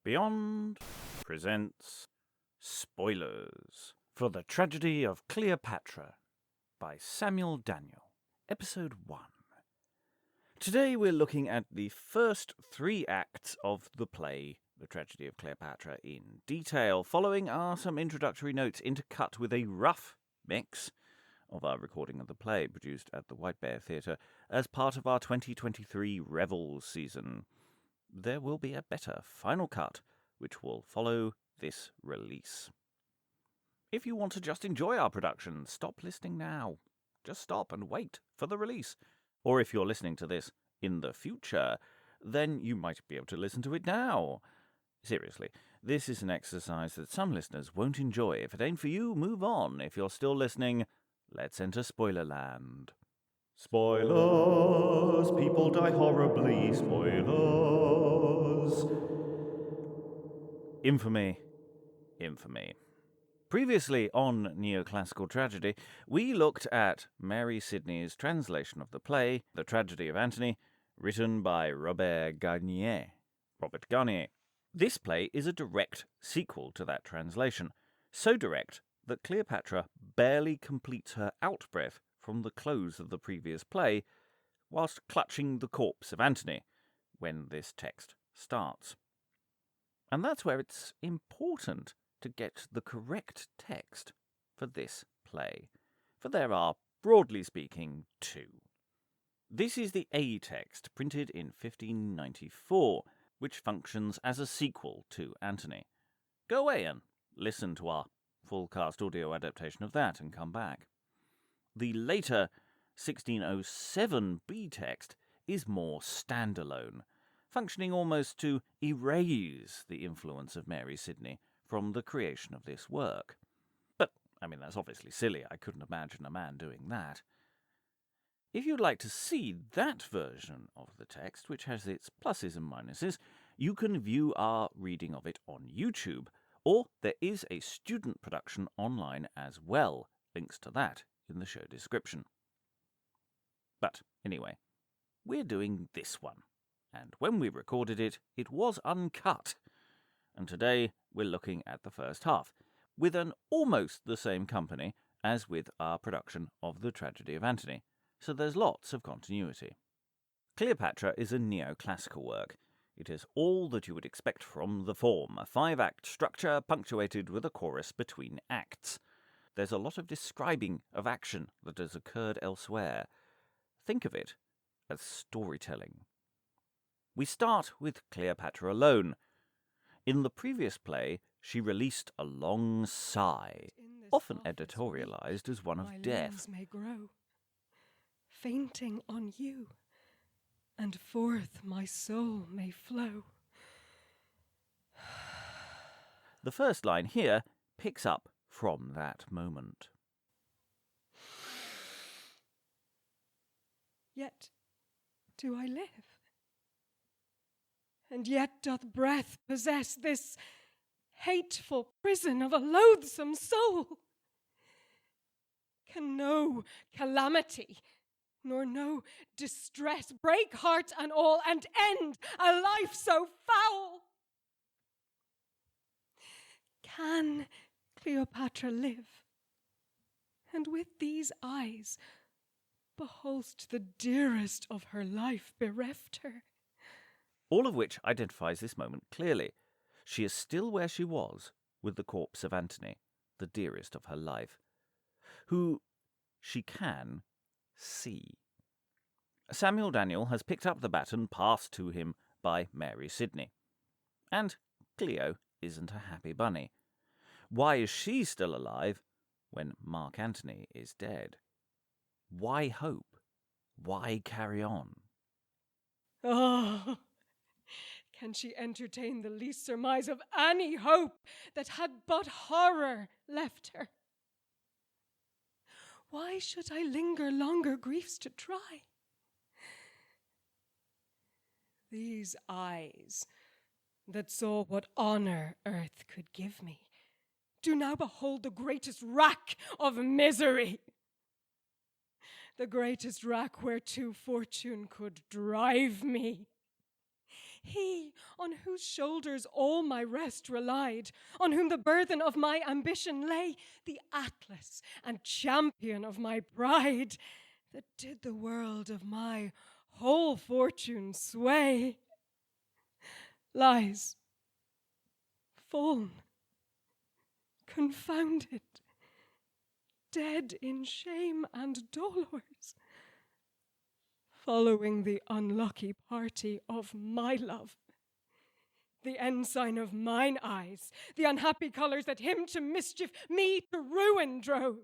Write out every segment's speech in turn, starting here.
Beyond presents Spoilers for the Tragedy of Cleopatra by Samuel Daniel, Episode 1. Today we're looking at the first 3 acts of the play, The Tragedy of Cleopatra, in detail. Following are some introductory notes intercut with a rough mix of our recording of the play, produced at the White Bear Theatre as part of our 2023 Revels season. There will be a better final cut, which will follow this release. If you want to just enjoy our production, stop listening now. Just stop and wait for the release. Or if you're listening to this in the future, then you might be able to listen to it now. Seriously, this is an exercise that some listeners won't enjoy. If it ain't for you, move on. If you're still listening, let's enter spoiler land. Spoilers! People die horribly. Spoilers! Infamy. Previously on Neoclassical Tragedy, we looked at Mary Sidney's translation of the play, The Tragedy of Antony, written by Robert Garnier. This play is a direct sequel to that translation, so direct that Cleopatra barely completes her out-breath from the close of the previous play, whilst clutching the corpse of Antony, when this text starts. And that's where it's important to get the correct text for this play, for there are, broadly speaking, 2. This is the A text, printed in 1594, which functions as a sequel to Antony. Go away and listen to our full-cast audio adaptation of that and come back. The later 1607 B text is more standalone, functioning almost to erase the influence of Mary Sidney from the creation of this work. But, that's obviously silly. I couldn't imagine a man doing that. If you'd like to see that version of the text, which has its pluses and minuses, you can view our reading of it on YouTube, or there is a student production online as well. Links to that in the show description. But anyway, we're doing this one, and when we recorded it, it was uncut. And today we're looking at the first half, with an almost the same company as with our production of The Tragedy of Antony, so there's lots of continuity. Cleopatra is a neoclassical work. It is all that you would expect from the form, a 5-act structure punctuated with a chorus between acts. There's a lot of describing of action that has occurred elsewhere. Think of it as storytelling. We start with Cleopatra alone. In the previous play, she released a long sigh, often editorialized as one of death. May grow, fainting on you, and forth my soul may flow. The first line here picks up from that moment. Yet do I live, and yet doth breath possess this hateful prison of a loathsome soul. Can no calamity, nor no distress break heart and all, and end a life so foul? Can Cleopatra live, and with these eyes beholdst the dearest of her life bereft her? All of which identifies this moment clearly. She is still where she was with the corpse of Antony, the dearest of her life, who she can see. Samuel Daniel has picked up the baton passed to him by Mary Sidney. And Cleo isn't a happy bunny. Why is she still alive when Mark Antony is dead? Why hope? Why carry on? Oh, can she entertain the least surmise of any hope that had but horror left her? Why should I linger longer griefs to try? These eyes that saw what honor earth could give me do now behold the greatest rack of misery. The greatest rack whereto fortune could drive me. he on whose shoulders all my rest relied, on whom the burthen of my ambition lay, the Atlas and champion of my pride, that did the world of my whole fortune sway, lies fallen, confounded, dead in shame and dolors, following the unlucky party of my love, the ensign of mine eyes, the unhappy colours that him to mischief, me to ruin drove.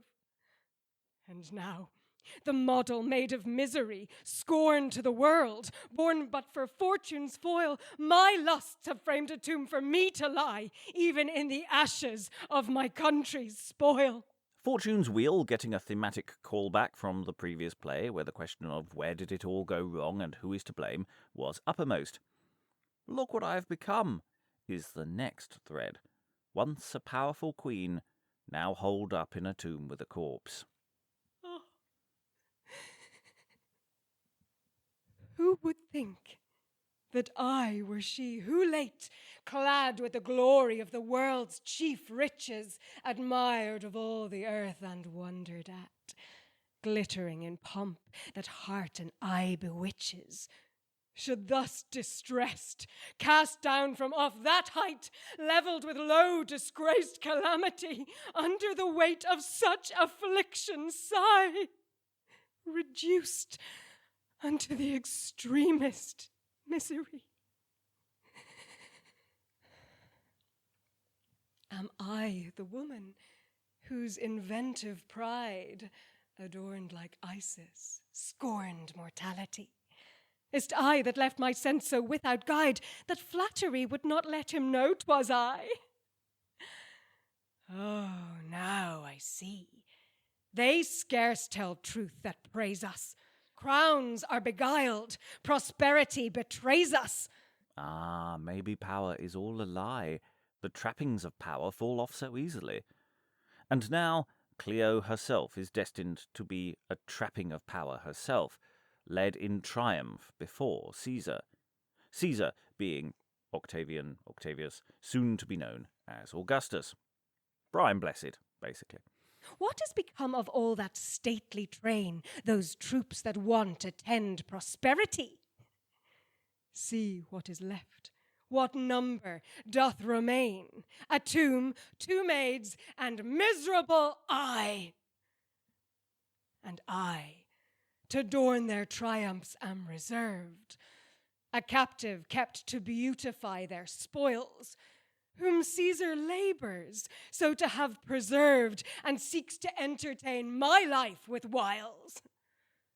And now, the model made of misery, scorn to the world, born but for fortune's foil, my lusts have framed a tomb for me to lie, even in the ashes of my country's spoil. Fortune's Wheel, getting a thematic callback from the previous play, where the question of where did it all go wrong and who is to blame was uppermost. Look what I have become, is the next thread. Once a powerful queen, now holed up in a tomb with a corpse. Oh. Who would think that I were she who late, clad with the glory of the world's chief riches, admired of all the earth and wondered at, glittering in pomp that heart and eye bewitches, should thus distressed, cast down from off that height, levelled with low disgraced calamity, under the weight of such affliction sigh, reduced unto the extremest misery. Am I the woman whose inventive pride, adorned like Isis, scorned mortality? Is't I that left my sense so without guide, that flattery would not let him know 'twas I? Oh, now I see. They scarce tell truth that praise us. Crowns are beguiled, prosperity betrays us. Ah, maybe power is all a lie. The trappings of power fall off so easily. And now Cleo herself is destined to be a trapping of power herself, led in triumph before Caesar. Caesar being Octavius, soon to be known as Augustus. Brian Blessed, basically. What has become of all that stately train, those troops that wont attend prosperity? See what is left, what number doth remain, a tomb, 2 maids, and miserable I. And I, to adorn their triumphs, am reserved, a captive kept to beautify their spoils, whom Caesar labours so to have preserved, and seeks to entertain my life with wiles.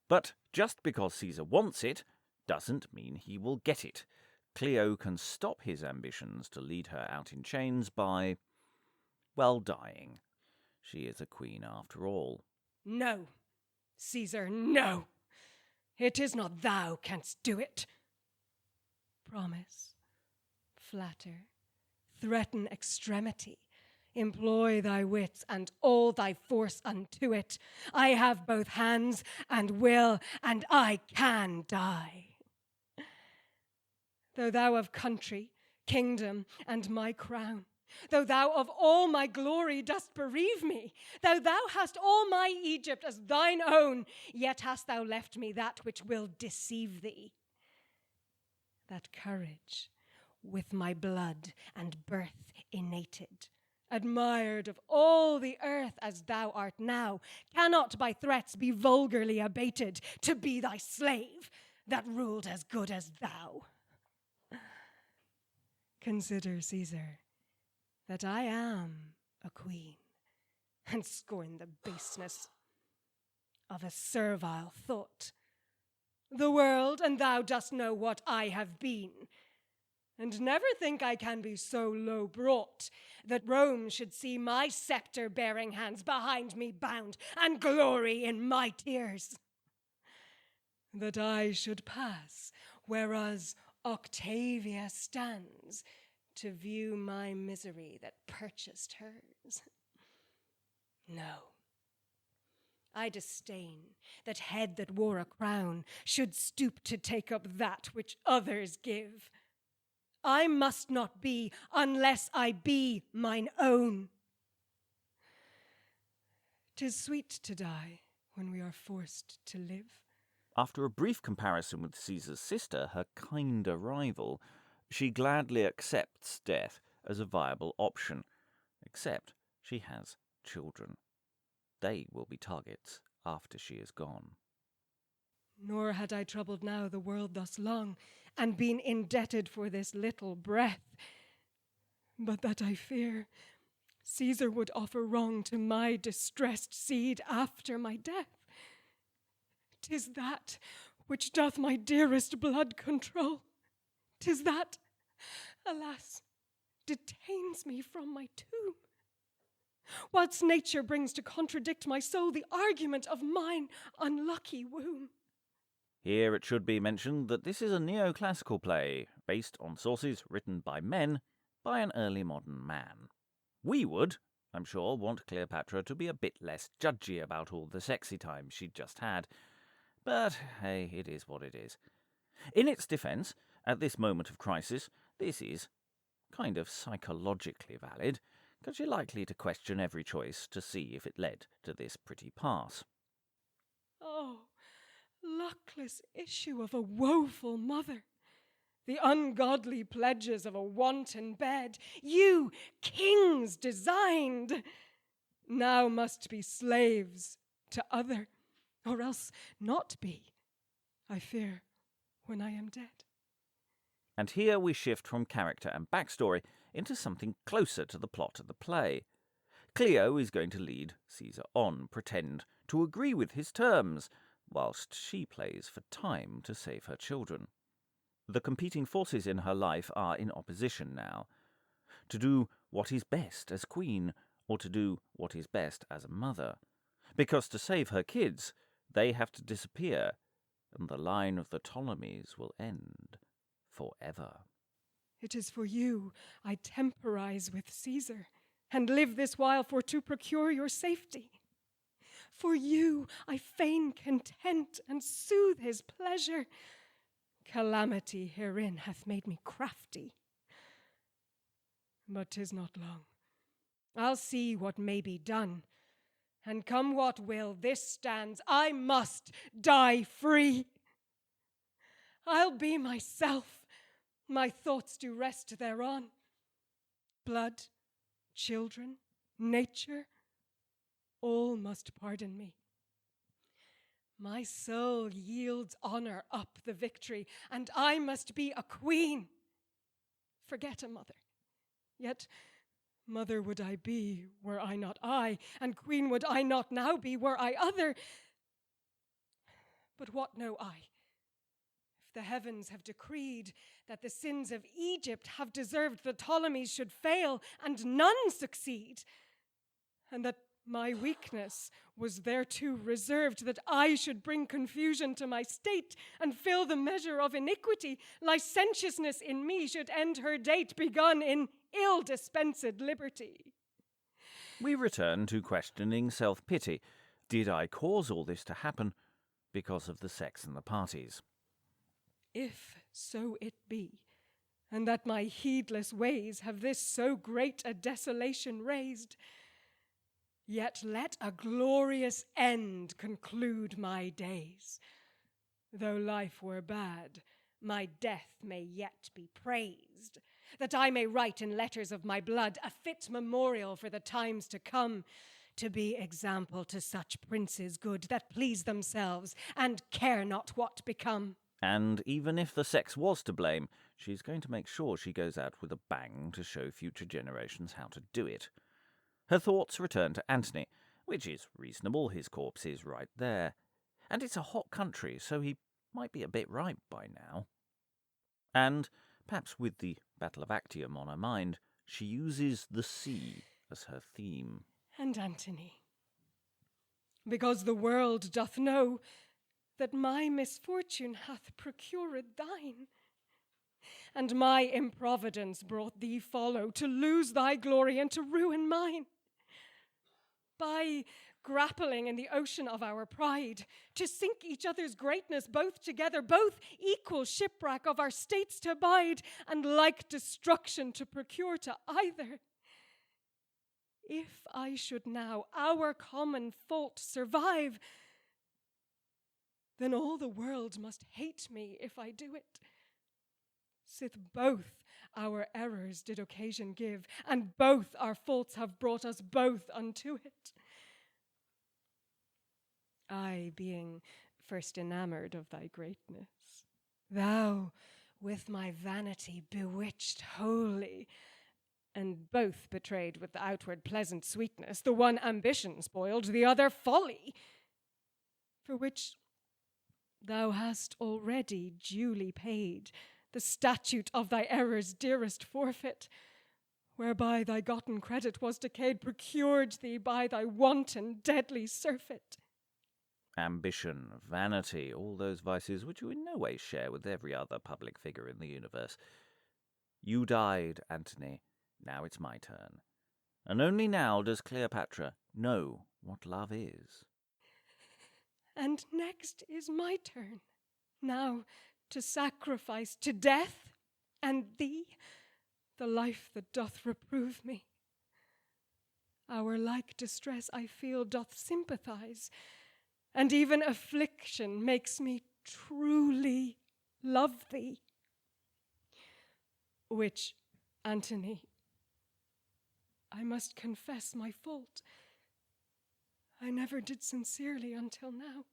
But just because Caesar wants it, doesn't mean he will get it. Cleo can stop his ambitions to lead her out in chains by, well, dying. She is a queen after all. No, Caesar, no. It is not thou canst do it. Promise, flatter, threaten extremity, employ thy wits and all thy force unto it. I have both hands and will, and I can die. Though thou of country, kingdom, and my crown, though thou of all my glory dost bereave me, though thou hast all my Egypt as thine own, yet hast thou left me that which will deceive thee. That courage, with my blood and birth innated, admired of all the earth as thou art now, cannot by threats be vulgarly abated, to be thy slave, that ruled as good as thou. Consider, Caesar, that I am a queen, and scorn the baseness of a servile thought. The world and thou dost know what I have been, and never think I can be so low brought that Rome should see my scepter-bearing hands behind me bound, and glory in my tears. That I should pass, whereas Octavia stands, to view my misery that purchased hers. No, I disdain that head that wore a crown should stoop to take up that which others give. I must not be unless I be mine own. 'Tis sweet to die when we are forced to live. After a brief comparison with Caesar's sister, her kinder rival, she gladly accepts death as a viable option, except she has children. They will be targets after she is gone. Nor had I troubled now the world thus long, and been indebted for this little breath, but that I fear Caesar would offer wrong to my distressed seed after my death. 'Tis that which doth my dearest blood control. 'Tis that, alas, detains me from my tomb. Whilst nature brings to contradict my soul the argument of mine unlucky womb. Here it should be mentioned that this is a neoclassical play, based on sources written by men by an early modern man. We would, I'm sure, want Cleopatra to be a bit less judgy about all the sexy times she'd just had. But, hey, it is what it is. In its defence, at this moment of crisis, this is kind of psychologically valid, because you're likely to question every choice to see if it led to this pretty pass. Oh, luckless issue of a woeful mother, the ungodly pledges of a wanton bed, you, kings designed, now must be slaves to other, or else not be, I fear, when I am dead. And here we shift from character and backstory into something closer to the plot of the play. Cleo is going to lead Caesar on, pretend to agree with his terms, whilst she plays for time to save her children. The competing forces in her life are in opposition now. To do what is best as queen, or to do what is best as a mother. Because to save her kids, they have to disappear, and the line of the Ptolemies will end forever. It is for you I temporize with Caesar, and live this while for to procure your safety. For you I feign content and soothe his pleasure. Calamity herein hath made me crafty. But 'tis not long. I'll see what may be done, and come what will, this stands, I must die free. I'll be myself, my thoughts do rest thereon. Blood, children, nature, all must pardon me. My soul yields honor up the victory, and I must be a queen. Forget a mother, yet mother would I be were I not I, and queen would I not now be were I other. But what know I? If the heavens have decreed that the sins of Egypt have deserved the Ptolemies should fail and none succeed, and that my weakness was thereto reserved, that I should bring confusion to my state and fill the measure of iniquity, licentiousness in me should end her date begun in ill-dispensed liberty. We return to questioning self-pity. Did I cause all this to happen because of the sex and the parties? If so it be, and that my heedless ways have this so great a desolation raised, yet let a glorious end conclude my days. Though life were bad, my death may yet be praised, that I may write in letters of my blood a fit memorial for the times to come, to be example to such princes good that please themselves and care not what become. And even if the sex was to blame, she's going to make sure she goes out with a bang to show future generations how to do it. Her thoughts return to Antony, which is reasonable, his corpse is right there. And it's a hot country, so he might be a bit ripe by now. And, perhaps with the Battle of Actium on her mind, she uses the sea as her theme. And Antony, because the world doth know that my misfortune hath procured thine, and my improvidence brought thee follow to lose thy glory and to ruin mine. By grappling in the ocean of our pride, to sink each other's greatness both together, both equal shipwreck of our states to bide, and like destruction to procure to either. If I should now our common fault survive, then all the world must hate me if I do it. Sith both our errors did occasion give, and both our faults have brought us both unto it. I being first enamoured of thy greatness, thou with my vanity bewitched wholly, and both betrayed with the outward pleasant sweetness, the one ambition spoiled, the other folly, for which thou hast already duly paid the statute of thy error's dearest forfeit, whereby thy gotten credit was decayed, procured thee by thy wanton deadly surfeit. Ambition, vanity, all those vices which you in no way share with every other public figure in the universe. You died, Antony. Now it's my turn. And only now does Cleopatra know what love is. And next is my turn, now to sacrifice to death and thee the life that doth reprove me. Our like distress I feel doth sympathize, and even affliction makes me truly love thee. Which, Antony, I must confess my fault. I never did sincerely until now.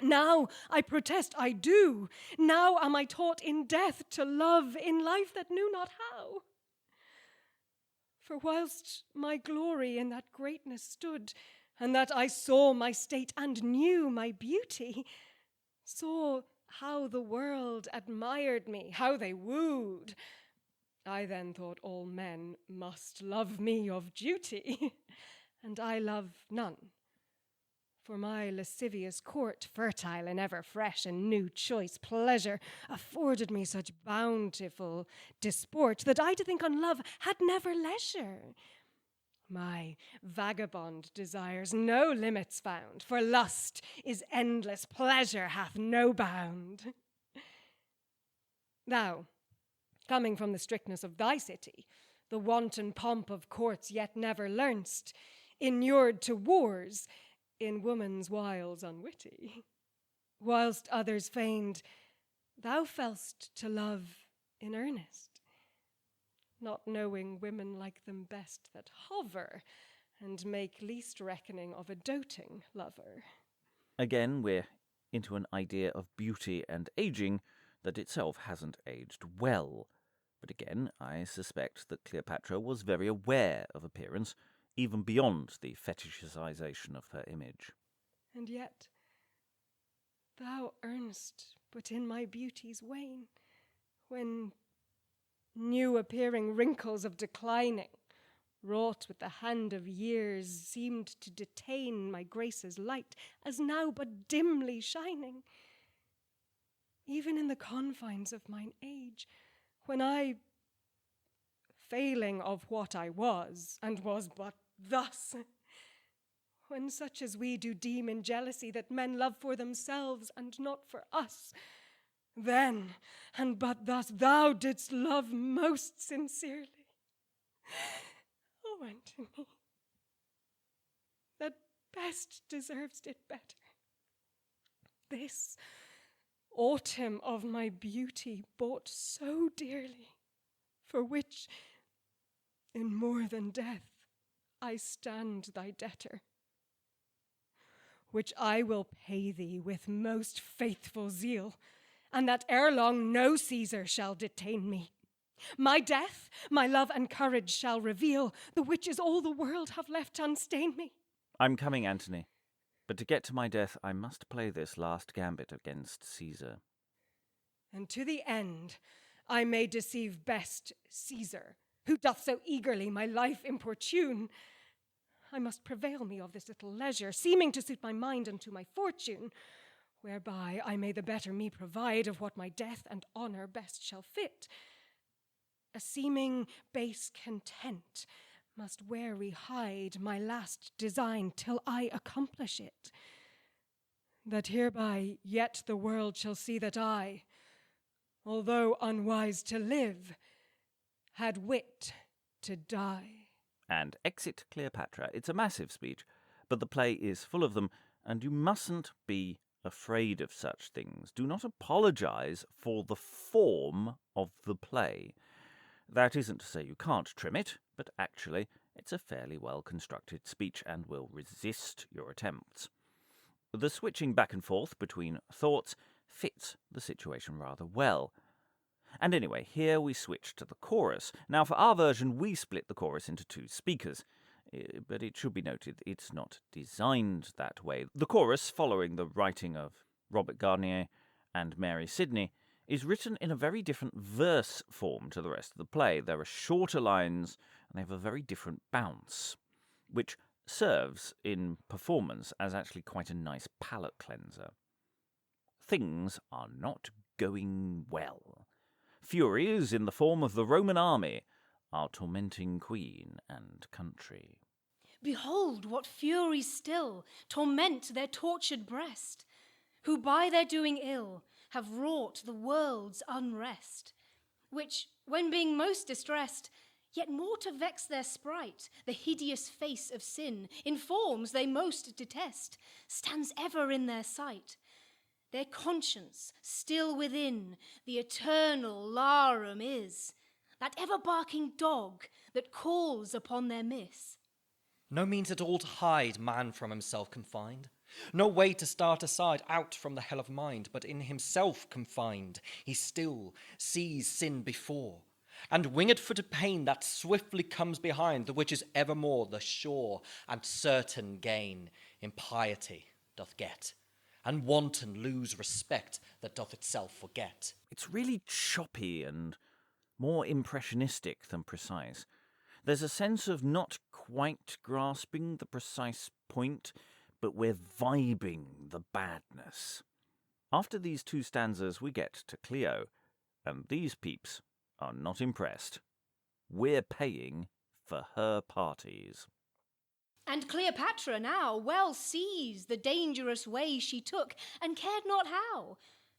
Now, I protest, I do. Now am I taught in death to love in life that knew not how. For whilst my glory in that greatness stood, and that I saw my state and knew my beauty, saw how the world admired me, how they wooed, I then thought all men must love me of duty, and I love none. For my lascivious court, fertile and ever fresh and new choice pleasure, afforded me such bountiful disport that I to think on love had never leisure. My vagabond desires no limits found, for lust is endless, pleasure hath no bound. Thou, coming from the strictness of thy city, the wanton pomp of courts yet never learn'st, inured to wars, in woman's wiles unwitty, whilst others feigned, thou fell'st to love in earnest, not knowing women like them best that hover, and make least reckoning of a doting lover. Again, we're into an idea of beauty and aging that itself hasn't aged well. But again, I suspect that Cleopatra was very aware of appearance, even beyond the fetishization of her image. And yet, thou earnest but in my beauty's wane, when new appearing wrinkles of declining, wrought with the hand of years, seemed to detain my grace's light, as now but dimly shining. Even in the confines of mine age, when I, failing of what I was, and was but thus, when such as we do deem in jealousy that men love for themselves and not for us, then, and but thus, thou didst love most sincerely. Oh, Antony, that best deservest it better. This autumn of my beauty bought so dearly, for which, in more than death, I stand thy debtor, which I will pay thee with most faithful zeal, and that ere long no Caesar shall detain me. My death, my love and courage shall reveal, the which is all the world have left to unstain me. I'm coming, Antony. But to get to my death, I must play this last gambit against Caesar. And to the end I may deceive best Caesar, who doth so eagerly my life importune, I must prevail me of this little leisure, seeming to suit my mind unto my fortune, whereby I may the better me provide of what my death and honour best shall fit. A seeming base content must wary hide my last design till I accomplish it, that hereby yet the world shall see that I, although unwise to live, had wit to die. And exit Cleopatra. It's a massive speech, but the play is full of them, and you mustn't be afraid of such things. Do not apologise for the form of the play. That isn't to say you can't trim it, but actually it's a fairly well-constructed speech and will resist your attempts. The switching back and forth between thoughts fits the situation rather well. And anyway, here we switch to the chorus. Now, for our version, we split the chorus into two speakers, but it should be noted it's not designed that way. The chorus, following the writing of Robert Garnier and Mary Sidney, is written in a very different verse form to the rest of the play. There are shorter lines, and they have a very different bounce, which serves in performance as actually quite a nice palate cleanser. Things are not going well. Furies, in the form of the Roman army, are tormenting queen and country. Behold, what furies still torment their tortured breast, who by their doing ill have wrought the world's unrest, which, when being most distressed, yet more to vex their sprite, the hideous face of sin, in forms they most detest, stands ever in their sight. Their conscience still within the eternal larum is, that ever-barking dog that calls upon their miss. No means at all to hide man from himself confined, no way to start aside out from the hell of mind, but in himself confined, he still sees sin before, and winged-footed pain that swiftly comes behind, the which is evermore the sure and certain gain impiety doth get, and wanton lose respect that doth itself forget. It's really choppy and more impressionistic than precise. There's a sense of not quite grasping the precise point, but we're vibing the badness. After these two stanzas, we get to Cleo, and these peeps are not impressed. We're paying for her parties. And Cleopatra now well sees the dangerous way she took, and cared not how,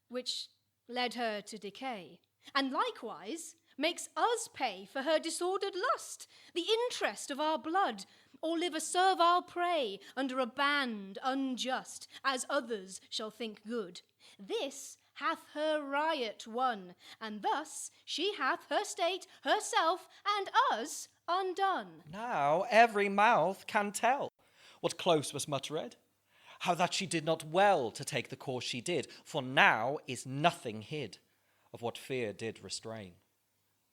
which led her to decay, and likewise makes us pay for her disordered lust, the interest of our blood, or live a servile prey under a band unjust, as others shall think good. This hath her riot won, and thus she hath her state, herself, and us undone. Now every mouth can tell what close was much read, how that she did not well to take the course she did, for now is nothing hid of what fear did restrain.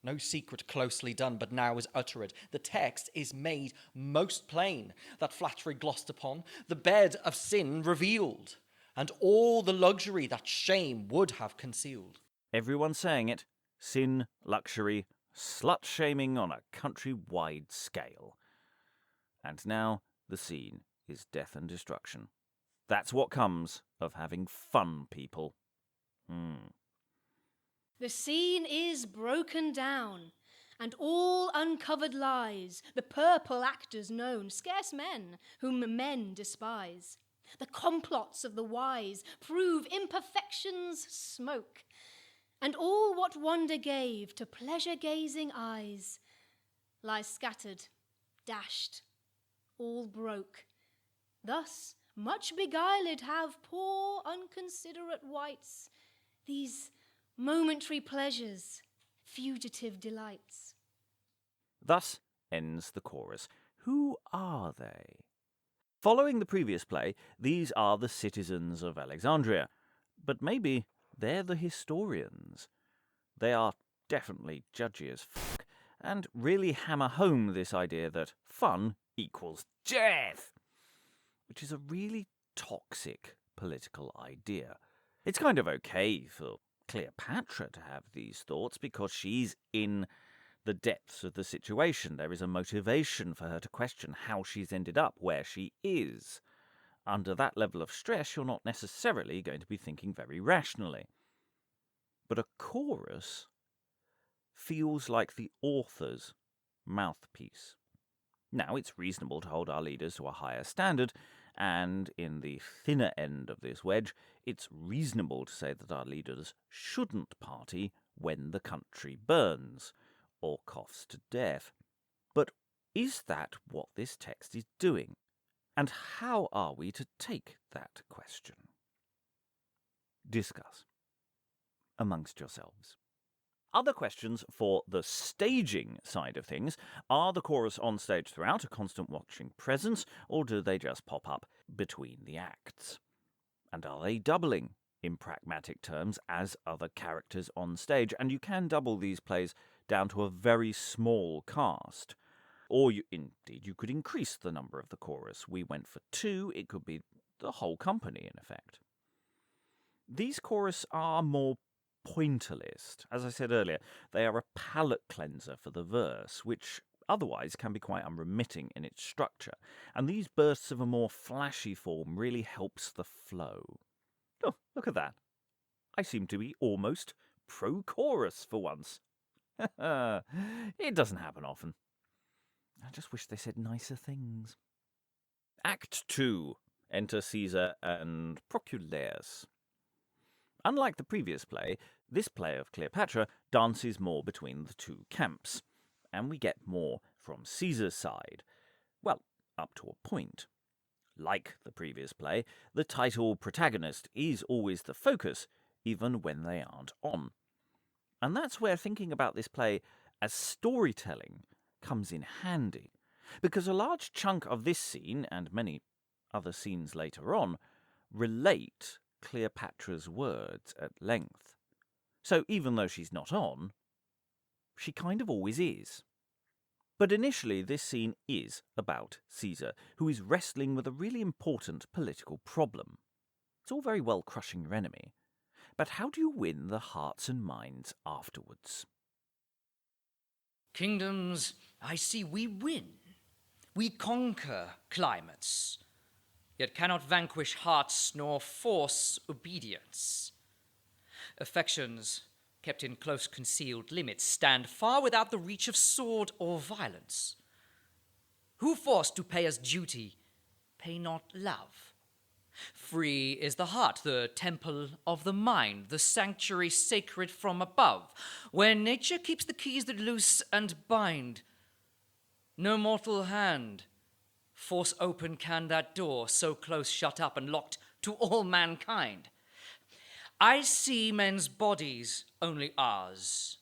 No secret closely done, but now is uttered. The text is made most plain, that flattery glossed upon, the bed of sin revealed, and all the luxury that shame would have concealed. Everyone's saying it. Sin, luxury, slut-shaming on a country-wide scale. And now the scene is death and destruction. That's what comes of having fun, people. The scene is broken down, and all uncovered lies, the purple actors known, scarce men, whom men despise. The complots of the wise prove imperfection's smoke, and all what wonder gave to pleasure-gazing eyes lies scattered, dashed, all broke. Thus much beguiled have poor unconsiderate wights these momentary pleasures, fugitive delights. Thus ends the chorus. Who are they? Following the previous play, these are the citizens of Alexandria, but maybe they're the historians. They are definitely judgy as fuck, and really hammer home this idea that fun equals death, which is a really toxic political idea. It's kind of okay for Cleopatra to have these thoughts because she's in the depths of the situation. There is a motivation for her to question how she's ended up where she is. Under that level of stress, you're not necessarily going to be thinking very rationally. But a chorus feels like the author's mouthpiece. Now, it's reasonable to hold our leaders to a higher standard, and in the thinner end of this wedge, it's reasonable to say that our leaders shouldn't party when the country burns or coughs to death. But is that what this text is doing? And how are we to take that question? Discuss amongst yourselves. Other questions for the staging side of things. Are the chorus on stage throughout, a constant watching presence, or do they just pop up between the acts? And are they doubling, in pragmatic terms, as other characters on stage? And you can double these plays down to a very small cast. Or indeed, you could increase the number of the chorus. We went for 2, it could be the whole company, in effect. These chorus are more pointillist. As I said earlier, they are a palate cleanser for the verse, which otherwise can be quite unremitting in its structure, and these bursts of a more flashy form really helps the flow. Oh, look at that. I seem to be almost pro-chorus for once. It doesn't happen often. I just wish they said nicer things. Act 2. Enter Caesar and Proculeius. Unlike the previous play, this play of Cleopatra dances more between the two camps, and we get more from Caesar's side. Well, up to a point. Like the previous play, the title protagonist is always the focus, even when they aren't on. And that's where thinking about this play as storytelling comes in handy, because a large chunk of this scene, and many other scenes later on, relate Cleopatra's words at length. So even though she's not on, she kind of always is. But initially this scene is about Caesar, who is wrestling with a really important political problem. It's all very well crushing your enemy, but how do you win the hearts and minds afterwards? Kingdoms, I see we win. We conquer climates, yet cannot vanquish hearts nor force obedience. Affections, kept in close concealed limits, stand far without the reach of sword or violence. Who forced to pay us duty, pay not love. Free is the heart, the temple of the mind, the sanctuary sacred from above, where nature keeps the keys that loose and bind. No mortal hand force open can that door, so close shut up and locked to all mankind. I see men's bodies only ours,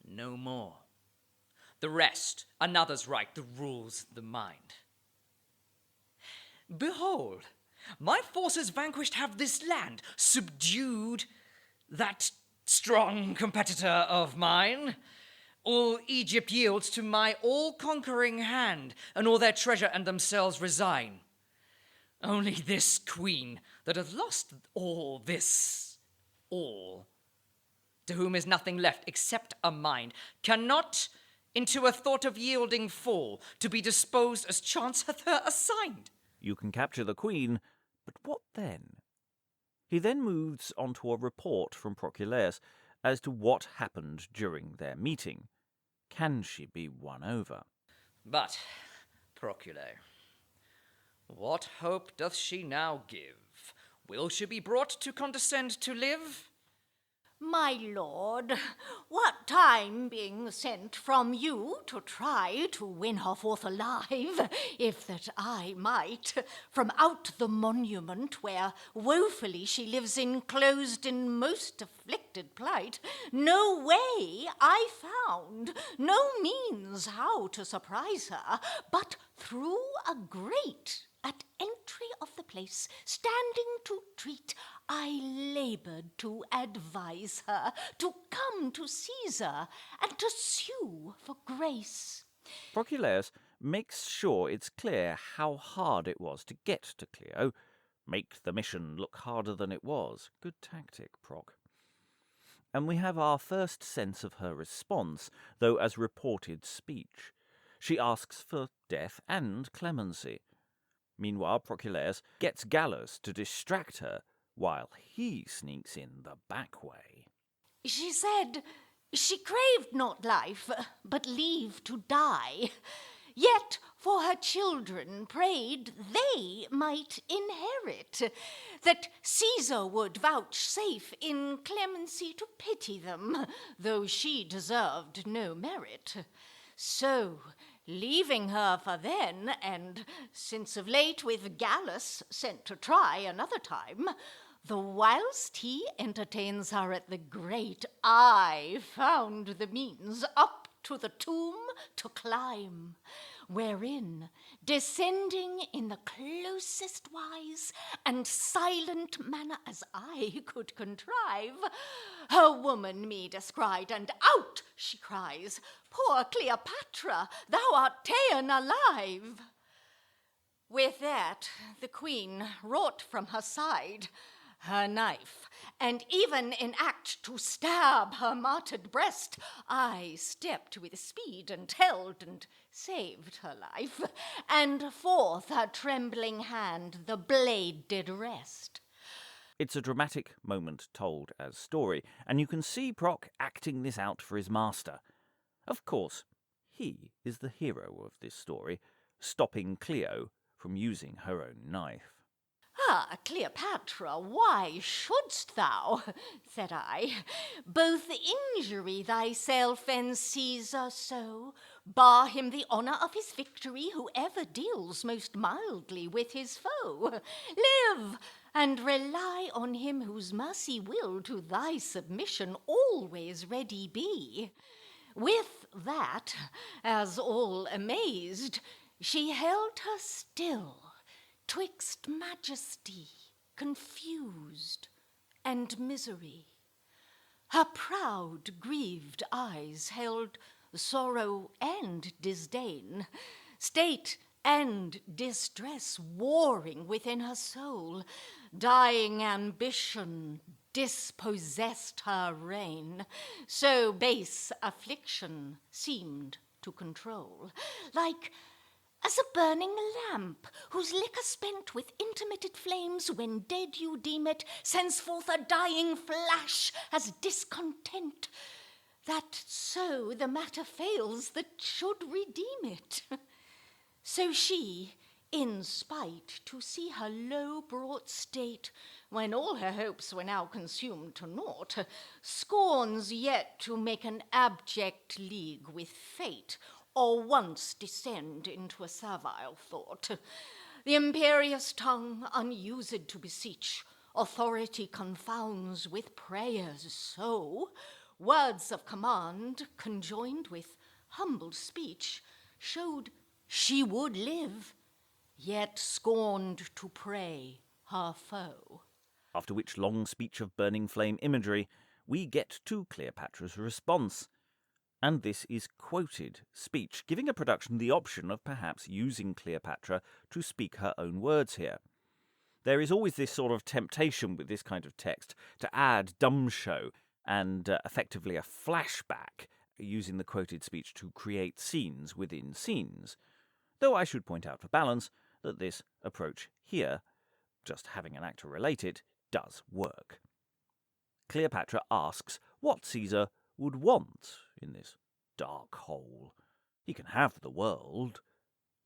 no more. The rest, another's right, the rules the mind. Behold, my forces vanquished have this land, subdued that strong competitor of mine. All Egypt yields to my all-conquering hand, and all their treasure and themselves resign. Only this queen that hath lost all this, all, to whom is nothing left except a mind, cannot into a thought of yielding fall, to be disposed as chance hath her assigned. You can capture the queen, but what then? He then moves on to a report from Proculeius as to what happened during their meeting. Can she be won over? But, Procule, what hope doth she now give? Will she be brought to condescend to live? My lord, what time being sent from you to try to win her forth alive, if that I might, from out the monument where woefully she lives enclosed in most afflicted plight, no way I found, no means how to surprise her, but through a grate at entry of the place, standing to treat, I laboured to advise her to come to Caesar and to sue for grace. Proculeius makes sure it's clear how hard it was to get to Cleo. Make the mission look harder than it was. Good tactic, Proc. And we have our first sense of her response, though as reported speech. She asks for death and clemency. Meanwhile, Proculeius gets Gallus to distract her, while he sneaks in the back way. She said she craved not life, but leave to die. Yet for her children prayed they might inherit, that Caesar would vouchsafe in clemency to pity them, though she deserved no merit. So, leaving her for then, and since of late with Gallus sent to try another time, the whilst he entertains her at the great, I found the means up to the tomb to climb, wherein, descending in the closest wise and silent manner as I could contrive, her woman me descried, and out she cries, "Poor Cleopatra, thou art ta'en alive!" With that the queen wrought from her side her knife, and even in act to stab her martyred breast, I stepped with speed and held and saved her life, and forth her trembling hand the blade did wrest. It's a dramatic moment told as story, and you can see Proc acting this out for his master. Of course, he is the hero of this story, stopping Cleo from using her own knife. "Ah, Cleopatra, why shouldst thou," said I, "both injury thyself and Caesar so, bar him the honour of his victory who ever deals most mildly with his foe? Live, and rely on him whose mercy will to thy submission always ready be." With that, as all amazed, she held her still, 'twixt majesty, confused, and misery. Her proud, grieved eyes held sorrow and disdain, state and distress warring within her soul. Dying ambition dispossessed her reign, so base affliction seemed to control, like as a burning lamp, whose liquor spent with intermitted flames, when dead you deem it, sends forth a dying flash as discontent, that so the matter fails that should redeem it. So she, in spite to see her low-brought state, when all her hopes were now consumed to naught, scorns yet to make an abject league with fate, or once descend into a servile thought. The imperious tongue, unused to beseech, authority confounds with prayers, so words of command, conjoined with humble speech, showed she would live, yet scorned to pray her foe. After which long speech of burning flame imagery, we get to Cleopatra's response. And this is quoted speech, giving a production the option of perhaps using Cleopatra to speak her own words here. There is always this sort of temptation with this kind of text to add dumb show and effectively a flashback, using the quoted speech to create scenes within scenes. Though I should point out for balance that this approach here, just having an actor relate it, does work. Cleopatra asks what Caesar would want in this dark hole. He can have the world.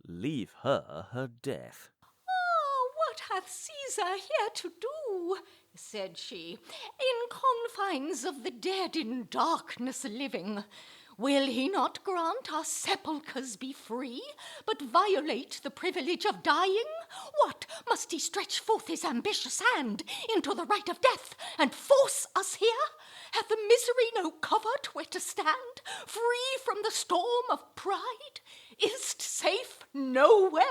Leave her her death. "Oh, what hath Caesar here to do," said she, "in confines of the dead in darkness living? Will he not grant our sepulchres be free, but violate the privilege of dying? What, must he stretch forth his ambitious hand into the right of death, and force us here? Hath the misery no covert where to stand, free from the storm of pride? Is't safe nowhere?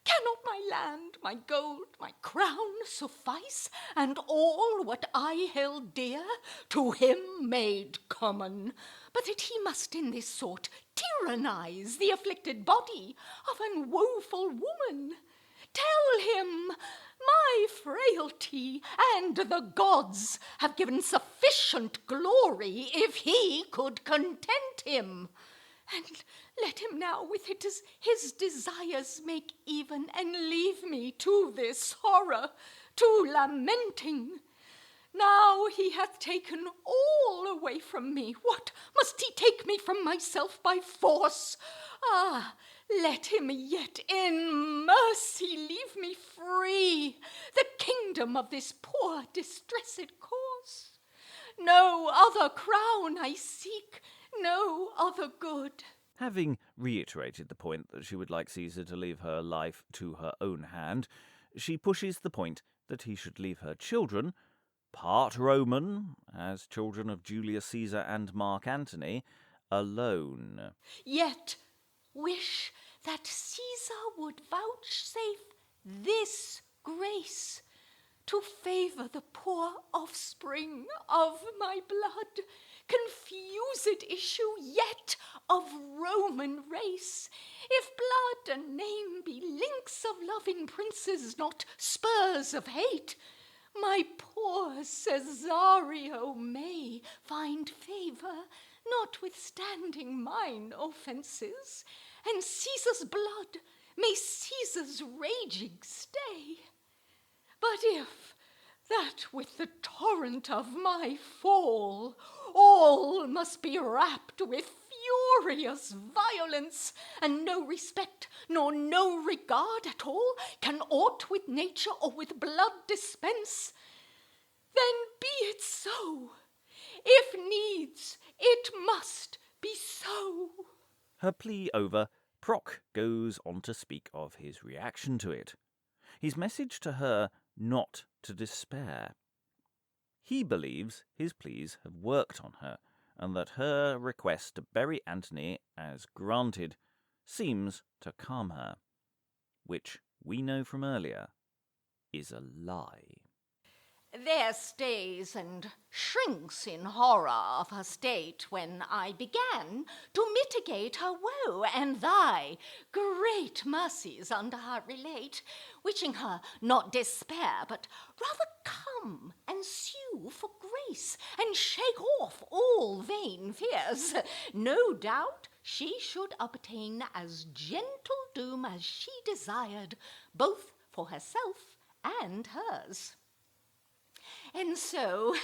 Cannot my land, my gold, my crown suffice, and all what I held dear, to him made common, but that he must in this sort tyrannize the afflicted body of an woeful woman? Tell him my frailty and the gods have given sufficient glory if he could content him. And let him now with it his desires make even, and leave me to this horror, to lamenting. Now he hath taken all away from me. What, must he take me from myself by force? Ah, Let him yet in mercy leave me free, the kingdom of this poor distressed cause. No other crown I seek, no other good. Having reiterated the point that she would like Caesar to leave her life to her own hand, she pushes the point that he should leave her children, part Roman, as children of Julius Caesar and Mark Antony, alone. Yet wish that Caesar would vouchsafe this grace, to favour the poor offspring of my blood, confused issue yet of Roman race. If blood and name be links of loving princes, not spurs of hate, my poor Cesario may find favour, notwithstanding mine offences, and Caesar's blood may Caesar's raging stay. But if that with the torrent of my fall, all must be wrapped with furious violence, and no respect nor no regard at all can aught with nature or with blood dispense, then be it so. If needs, it must be so. Her plea over, Proc goes on to speak of his reaction to it. His message to her not to despair. He believes his pleas have worked on her, and that her request to bury Antony as granted seems to calm her, which we know from earlier is a lie. There stays and shrinks in horror of her state when I began to mitigate her woe, and thy great mercies under her relate, wishing her not despair, but rather come and sue for grace, and shake off all vain fears. No doubt she should obtain as gentle doom as she desired, both for herself and hers. And so,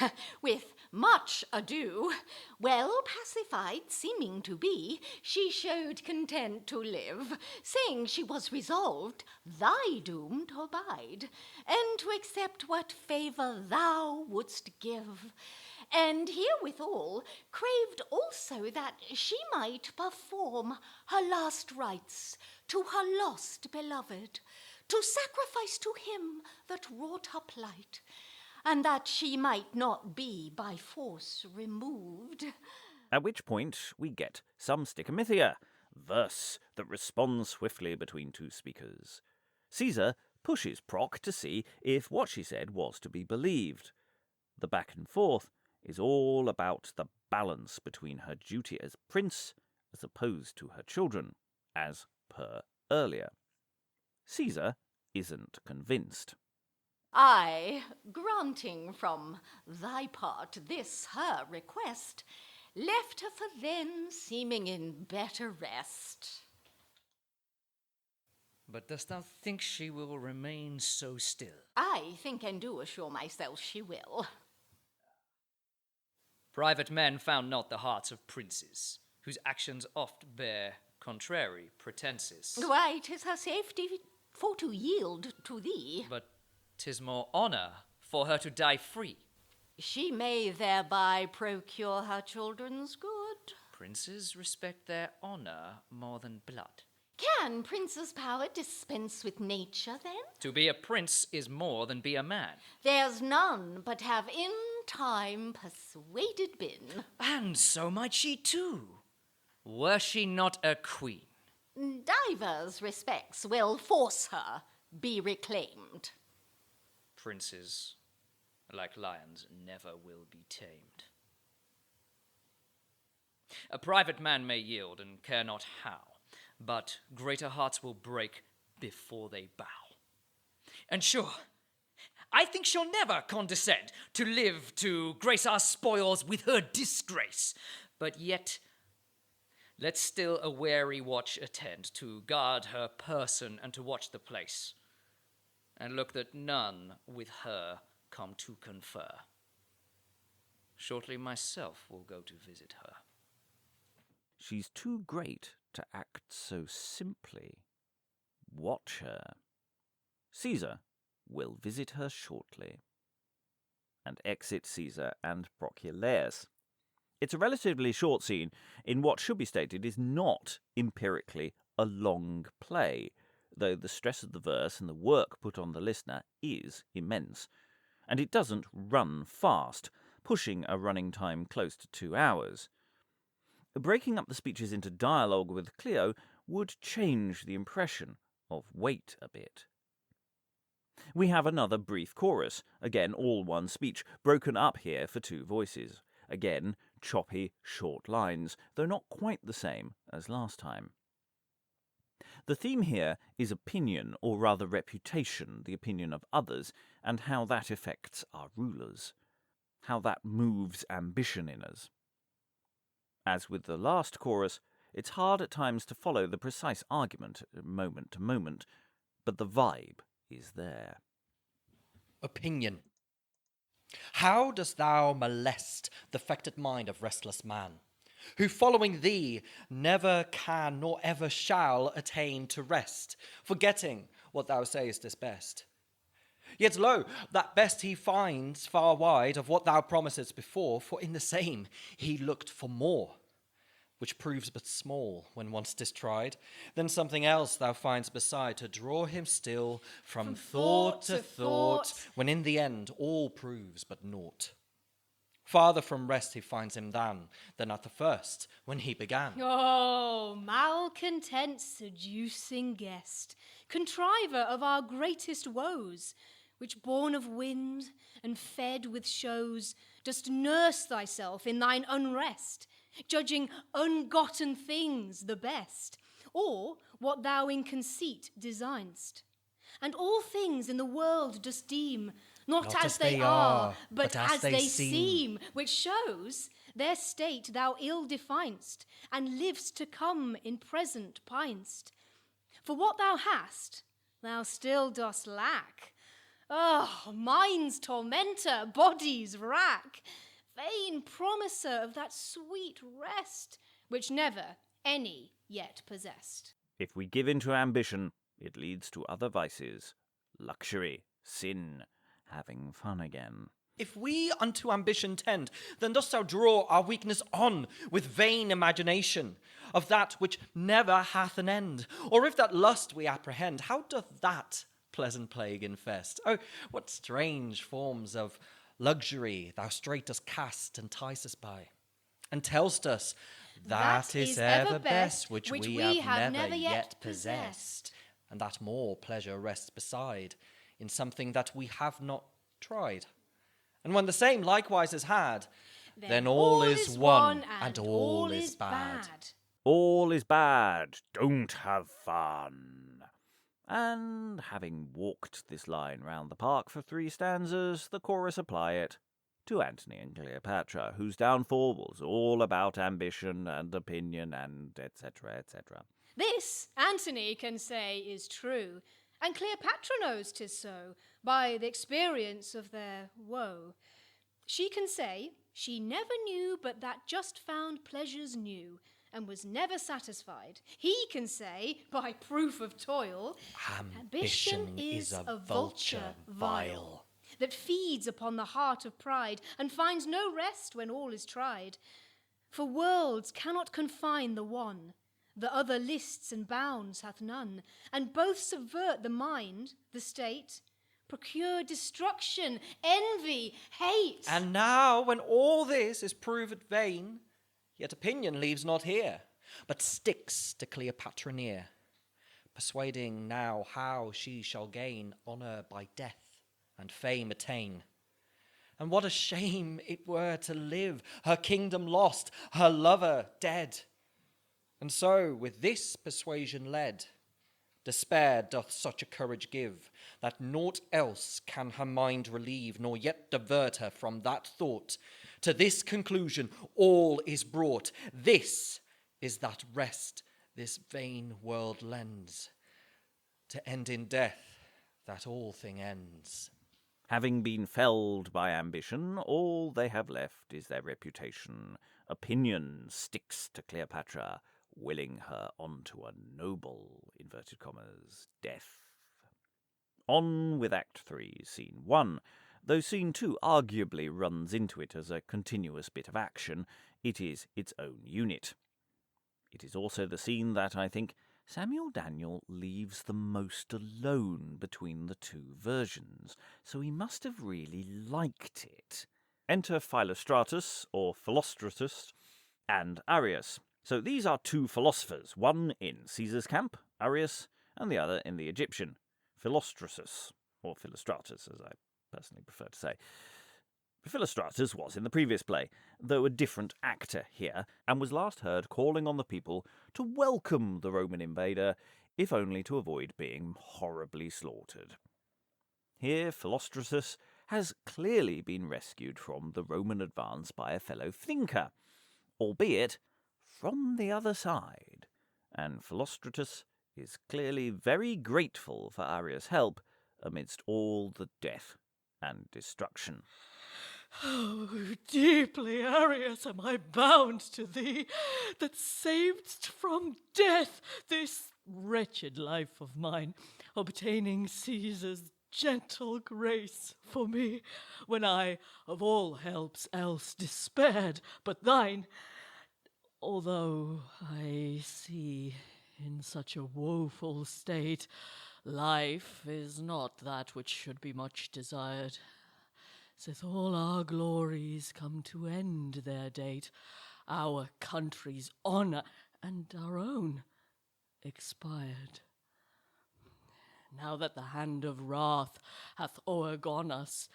with much ado, well pacified seeming to be, she showed content to live, saying she was resolved thy doom to abide, and to accept what favour thou wouldst give, and herewithal craved also that she might perform her last rites to her lost beloved, to sacrifice to him that wrought her plight, and that she might not be by force removed. At which point we get some stichomythia, verse that responds swiftly between two speakers. Caesar pushes Proc to see if what she said was to be believed. The back and forth is all about the balance between her duty as prince as opposed to her children, as per earlier. Caesar isn't convinced. I, granting from thy part this her request, left her for then, seeming in better rest. But dost thou think she will remain so still? I think and do assure myself she will. Private men found not the hearts of princes, whose actions oft bear contrary pretences. Why, 'tis her safety for to yield to thee. But 'tis more honour for her to die free. She may thereby procure her children's good. Princes respect their honour more than blood. Can prince's power dispense with nature, then? To be a prince is more than be a man. There's none but have in time persuaded been. And so might she too, were she not a queen. Divers respects will force her be reclaimed. Princes, like lions, never will be tamed. A private man may yield and care not how, but greater hearts will break before they bow. And sure, I think she'll never condescend to live to grace our spoils with her disgrace. But yet, let still a wary watch attend to guard her person and to watch the place, and look that none with her come to confer. Shortly myself will go to visit her. She's too great to act so simply. Watch her. Caesar will visit her shortly. And exit Caesar and Proculeius. It's a relatively short scene in what should be stated is not empirically a long play, though the stress of the verse and the work put on the listener is immense. And it doesn't run fast, pushing a running time close to 2 hours. Breaking up the speeches into dialogue with Cleo would change the impression of weight a bit. We have another brief chorus, again all one speech, broken up here for 2 voices. Again, choppy, short lines, though not quite the same as last time. The theme here is opinion, or rather reputation, the opinion of others, and how that affects our rulers, how that moves ambition in us. As with the last chorus, it's hard at times to follow the precise argument moment to moment, but the vibe is there. Opinion. How dost thou molest the affected mind of restless man, who following thee never can nor ever shall attain to rest, forgetting what thou sayest is best? Yet lo, that best he finds far wide of what thou promisest before, for in the same he looked for more, which proves but small when once 'tis tried. Then something else thou finds beside to draw him still from thought to thought, when in the end all proves but naught. Farther from rest he finds him than at the first, when he began. Oh, malcontent seducing guest, contriver of our greatest woes, which born of wind and fed with shows, dost nurse thyself in thine unrest, judging ungotten things the best, or what thou in conceit design'st. And all things in the world dost deem, not as they are, but as they seem, which shows their state thou ill defin'st, and liv'st to come in present pin'st. For what thou hast, thou still dost lack. Oh, mind's tormentor, body's rack, vain promiser of that sweet rest, which never any yet possessed. If we give in to ambition, it leads to other vices, luxury, sin, having fun again. If we unto ambition tend, then dost thou draw our weakness on with vain imagination of that which never hath an end? Or if that lust we apprehend, how doth that pleasant plague infest? Oh, what strange forms of luxury thou straight dost cast and entice us by, and tell'st us that is ever best which we have never yet possessed, and that more pleasure rests beside in something that we have not tried. And when the same likewise is had, then all is one and all is bad. All is bad, don't have fun. And having walked this line round the park for 3 stanzas, the chorus apply it to Antony and Cleopatra, whose downfall was all about ambition and opinion and etc., etc. This Antony can say is true, and Cleopatra knows 'tis so, by the experience of their woe. She can say she never knew but that just found pleasures new, and was never satisfied. He can say, by proof of toil, ambition is a vulture vile, that feeds upon the heart of pride, and finds no rest when all is tried. For worlds cannot confine the one, the other lists and bounds hath none, and both subvert the mind, the state, procure destruction, envy, hate. And now, when all this is proved vain, yet opinion leaves not here, but sticks to Cleopatra near, persuading now how she shall gain honour by death and fame attain. And what a shame it were to live, her kingdom lost, her lover dead. And so, with this persuasion led, despair doth such a courage give, that naught else can her mind relieve, nor yet divert her from that thought. To this conclusion all is brought. This is that rest this vain world lends, to end in death, that all thing ends. Having been felled by ambition, all they have left is their reputation. Opinion sticks to Cleopatra, willing her onto a noble, inverted commas, death. On with Act 3, Scene 1. Though Scene 2 arguably runs into it as a continuous bit of action, it is its own unit. It is also the scene that, I think, Samuel Daniel leaves the most alone between the two versions, so he must have really liked it. Enter Philostratus, or Philostratus, and Arius. So these are two philosophers, one in Caesar's camp, Arius, and the other in the Egyptian, Philostratus, or Philostratus, as I personally prefer to say. Philostratus was in the previous play, though a different actor here, and was last heard calling on the people to welcome the Roman invader, if only to avoid being horribly slaughtered. Here Philostratus has clearly been rescued from the Roman advance by a fellow thinker, albeit from the other side, and Philostratus is clearly very grateful for Arius' help amidst all the death and destruction. Oh, deeply, Arius, am I bound to thee, that savedst from death this wretched life of mine, obtaining Caesar's gentle grace for me, when I of all helps else despaired but thine. Although I see in such a woeful state, life is not that which should be much desired. Sith all our glories come to end their date, our country's honour and our own expired. Now that the hand of wrath hath o'ergone us,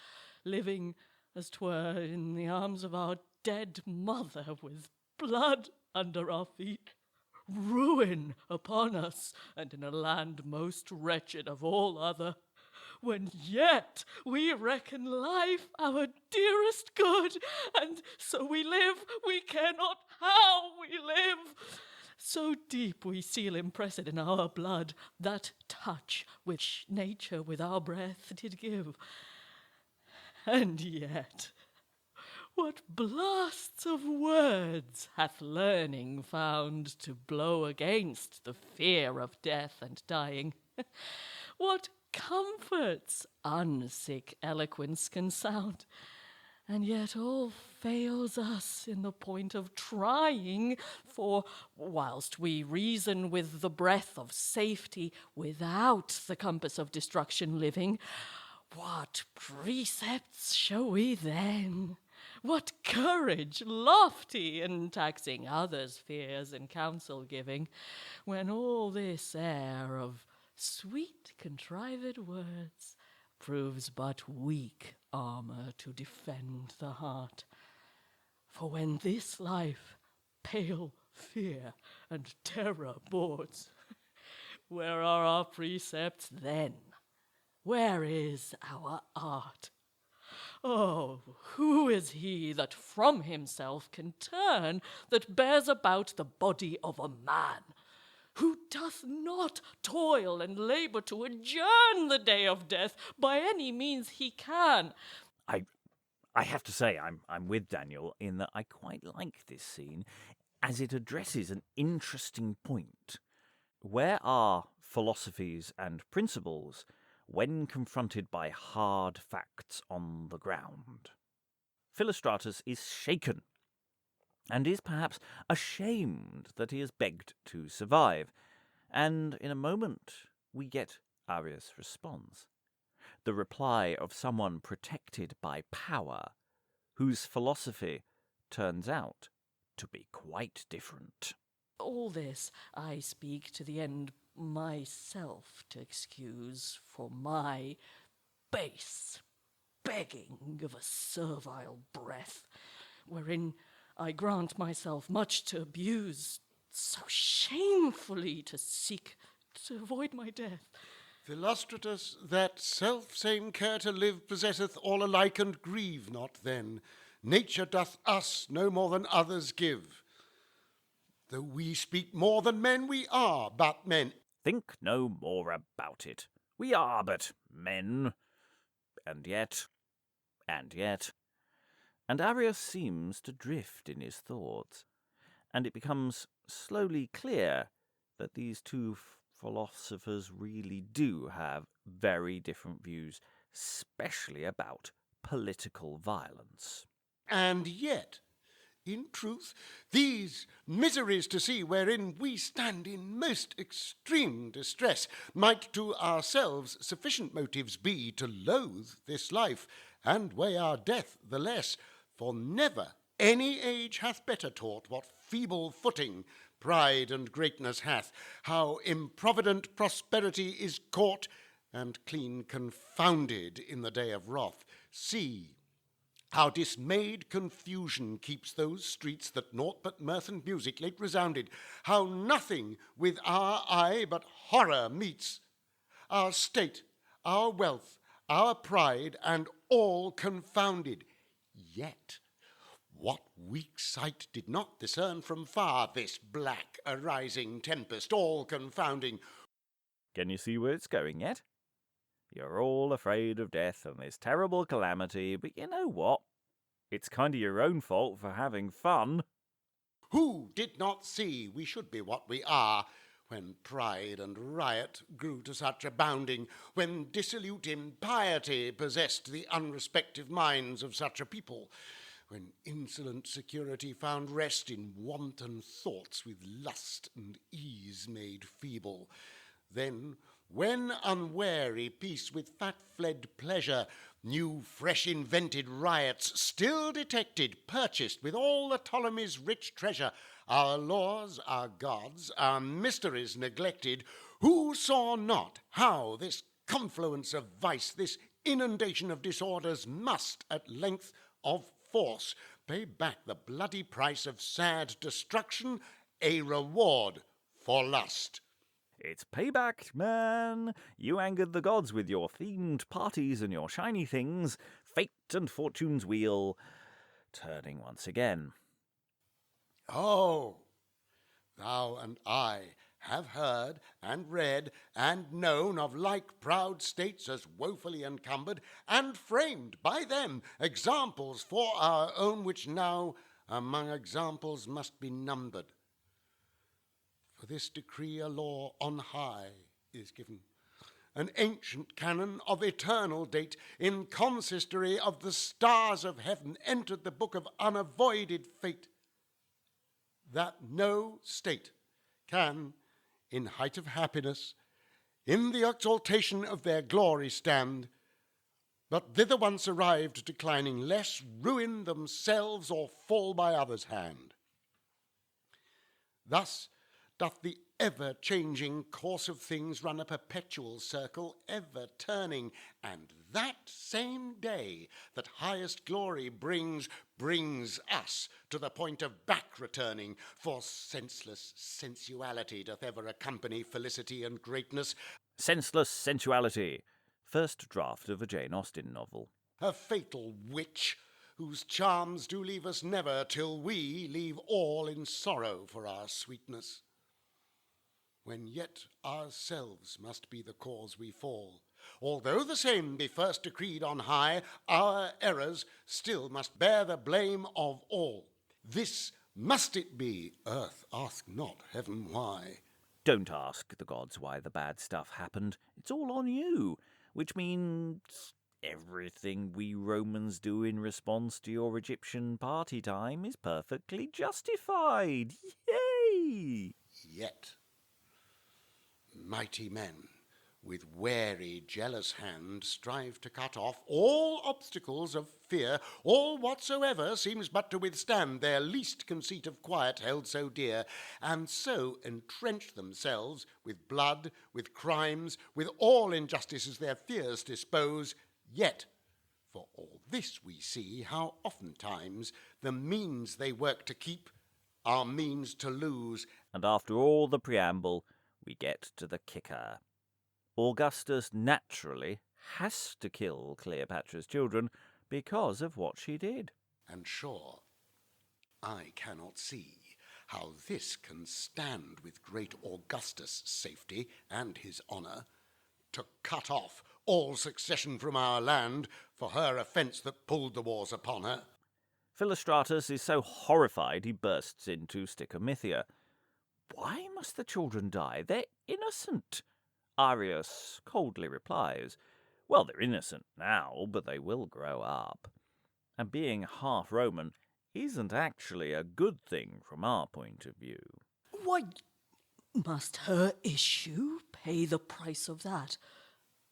living as 'twere in the arms of our dead mother, with blood under our feet, ruin upon us, and in a land most wretched of all other, when yet we reckon life our dearest good, and so we live, we care not how we live. So deep we seal impressed in our blood that touch which nature with our breath did give. And yet, what blasts of words hath learning found to blow against the fear of death and dying? What comforts unsick eloquence can sound, and yet all fails us in the point of trying, for whilst we reason with the breath of safety without the compass of destruction living, what precepts shall we then? What courage lofty in taxing others' fears and counsel giving, when all this air of sweet contrived words proves but weak armour to defend the heart. For when this life pale fear and terror boards, where are our precepts then? Where is our art? Oh, who is he that from himself can turn, that bears about the body of a man? Who doth not toil and labour to adjourn the day of death by any means he can? I have to say I'm with Daniel in that I quite like this scene, as it addresses an interesting point. Where are philosophies and principles when confronted by hard facts on the ground? Philostratus is shaken, and is perhaps ashamed that he has begged to survive, and in a moment we get Arius' response. The reply of someone protected by power, whose philosophy turns out to be quite different. All this I speak to the end myself to excuse for my base begging of a servile breath, wherein I grant myself much to abuse, so shamefully to seek to avoid my death. Philostratus, that self-same care to live possesseth all alike, and grieve not then. Nature doth us no more than others give. Though we speak more than men, we are but men. Think no more about it. We are but men. And yet. And Arius seems to drift in his thoughts, and it becomes slowly clear that these two philosophers really do have very different views, especially about political violence. And yet, in truth, these miseries to see wherein we stand in most extreme distress might to ourselves sufficient motives be to loathe this life, and weigh our death the less, for never any age hath better taught what feeble footing pride and greatness hath, how improvident prosperity is caught, and clean confounded in the day of wrath. See, how dismayed confusion keeps those streets that naught but mirth and music late resounded, how nothing with our eye but horror meets, our state, our wealth, our pride, and all confounded. Yet what weak sight did not discern from far this black arising tempest, all confounding? Can you see where it's going yet? You're all afraid of death and this terrible calamity, but you know what? It's kind of your own fault for having fun. Who did not see we should be what we are, when pride and riot grew to such abounding, when dissolute impiety possessed the unrespective minds of such a people, when insolent security found rest in wanton thoughts with lust and ease made feeble, then when unwary peace with fat-fled pleasure, new fresh invented riots still detected, purchased with all the Ptolemy's rich treasure, our laws, our gods, our mysteries neglected, who saw not how this confluence of vice, this inundation of disorders must at length of force pay back the bloody price of sad destruction, a reward for lust. It's payback, man. You angered the gods with your themed parties and your shiny things. Fate and fortune's wheel turning once again. Oh, thou and I have heard and read and known of like proud states as woefully encumbered, and framed by them examples for our own, which now among examples must be numbered. For this decree a law on high is given, an ancient canon of eternal date, in consistory of the stars of heaven entered the book of unavoided fate, that no state can, in height of happiness, in the exaltation of their glory stand, but thither once arrived declining, less ruin themselves or fall by others' hand. Thus doth the ever-changing course of things run a perpetual circle, ever turning, and that same day that highest glory brings us to the point of back returning, for senseless sensuality doth ever accompany felicity and greatness. Senseless Sensuality, first draft of a Jane Austen novel. A fatal witch, whose charms do leave us never till we leave all in sorrow for our sweetness. When yet ourselves must be the cause we fall, although the same be first decreed on high, our errors still must bear the blame of all. This must it be, earth ask not heaven why. Don't ask the gods why the bad stuff happened. It's all on you, which means everything we Romans do in response to your Egyptian party time is perfectly justified. Yay! Yet mighty men with wary, jealous hand strive to cut off all obstacles of fear, all whatsoever seems but to withstand their least conceit of quiet held so dear, and so entrench themselves with blood, with crimes, with all injustices their fears dispose. Yet for all this we see how oftentimes the means they work to keep are means to lose. And after all the preamble, we get to the kicker. Augustus naturally has to kill Cleopatra's children because of what she did. And sure, I cannot see how this can stand with great Augustus' safety and his honour, to cut off all succession from our land for her offence that pulled the wars upon her. Philostratus is so horrified he bursts into Sticomythia. Why must the children die? They're innocent. Arius coldly replies, well, they're innocent now, but they will grow up. And being half Roman isn't actually a good thing from our point of view. Why, must her issue pay the price of that?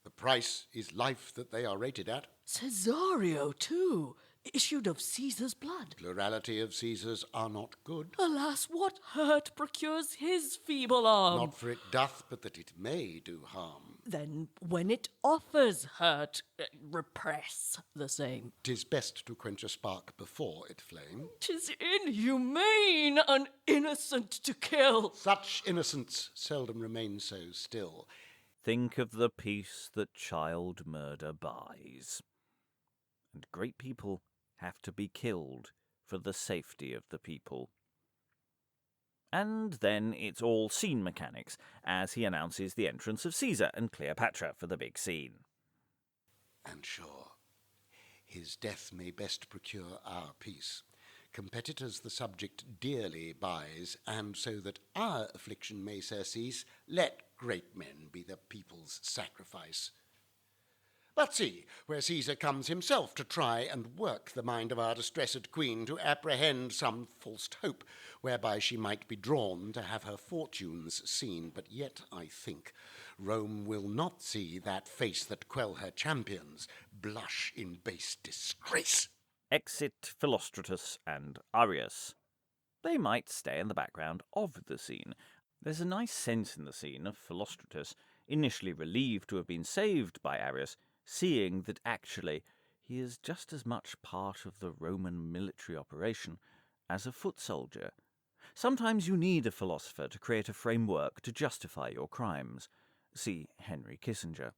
The price is life that they are rated at. Cesario, too, issued of Caesar's blood. Plurality of Caesars are not good. Alas, what hurt procures his feeble arm? Not for it doth, but that it may do harm. Then, when it offers hurt, repress the same. 'Tis best to quench a spark before it flame. 'Tis inhumane an innocent to kill. Such innocence seldom remains so still. Think of the peace that child murder buys. And great people have to be killed for the safety of the people. And then it's all scene mechanics, as he announces the entrance of Caesar and Cleopatra for the big scene. And sure, his death may best procure our peace. Competitors the subject dearly buys, and so that our affliction may surcease, let great men be the people's sacrifice. But see, where Caesar comes himself to try and work the mind of our distressed queen to apprehend some false hope, whereby she might be drawn to have her fortunes seen. But yet, I think, Rome will not see that face that quell her champions blush in base disgrace. Exit Philostratus and Arius. They might stay in the background of the scene. There's a nice sense in the scene of Philostratus, initially relieved to have been saved by Arius, seeing that actually he is just as much part of the Roman military operation as a foot soldier. Sometimes you need a philosopher to create a framework to justify your crimes. See Henry Kissinger.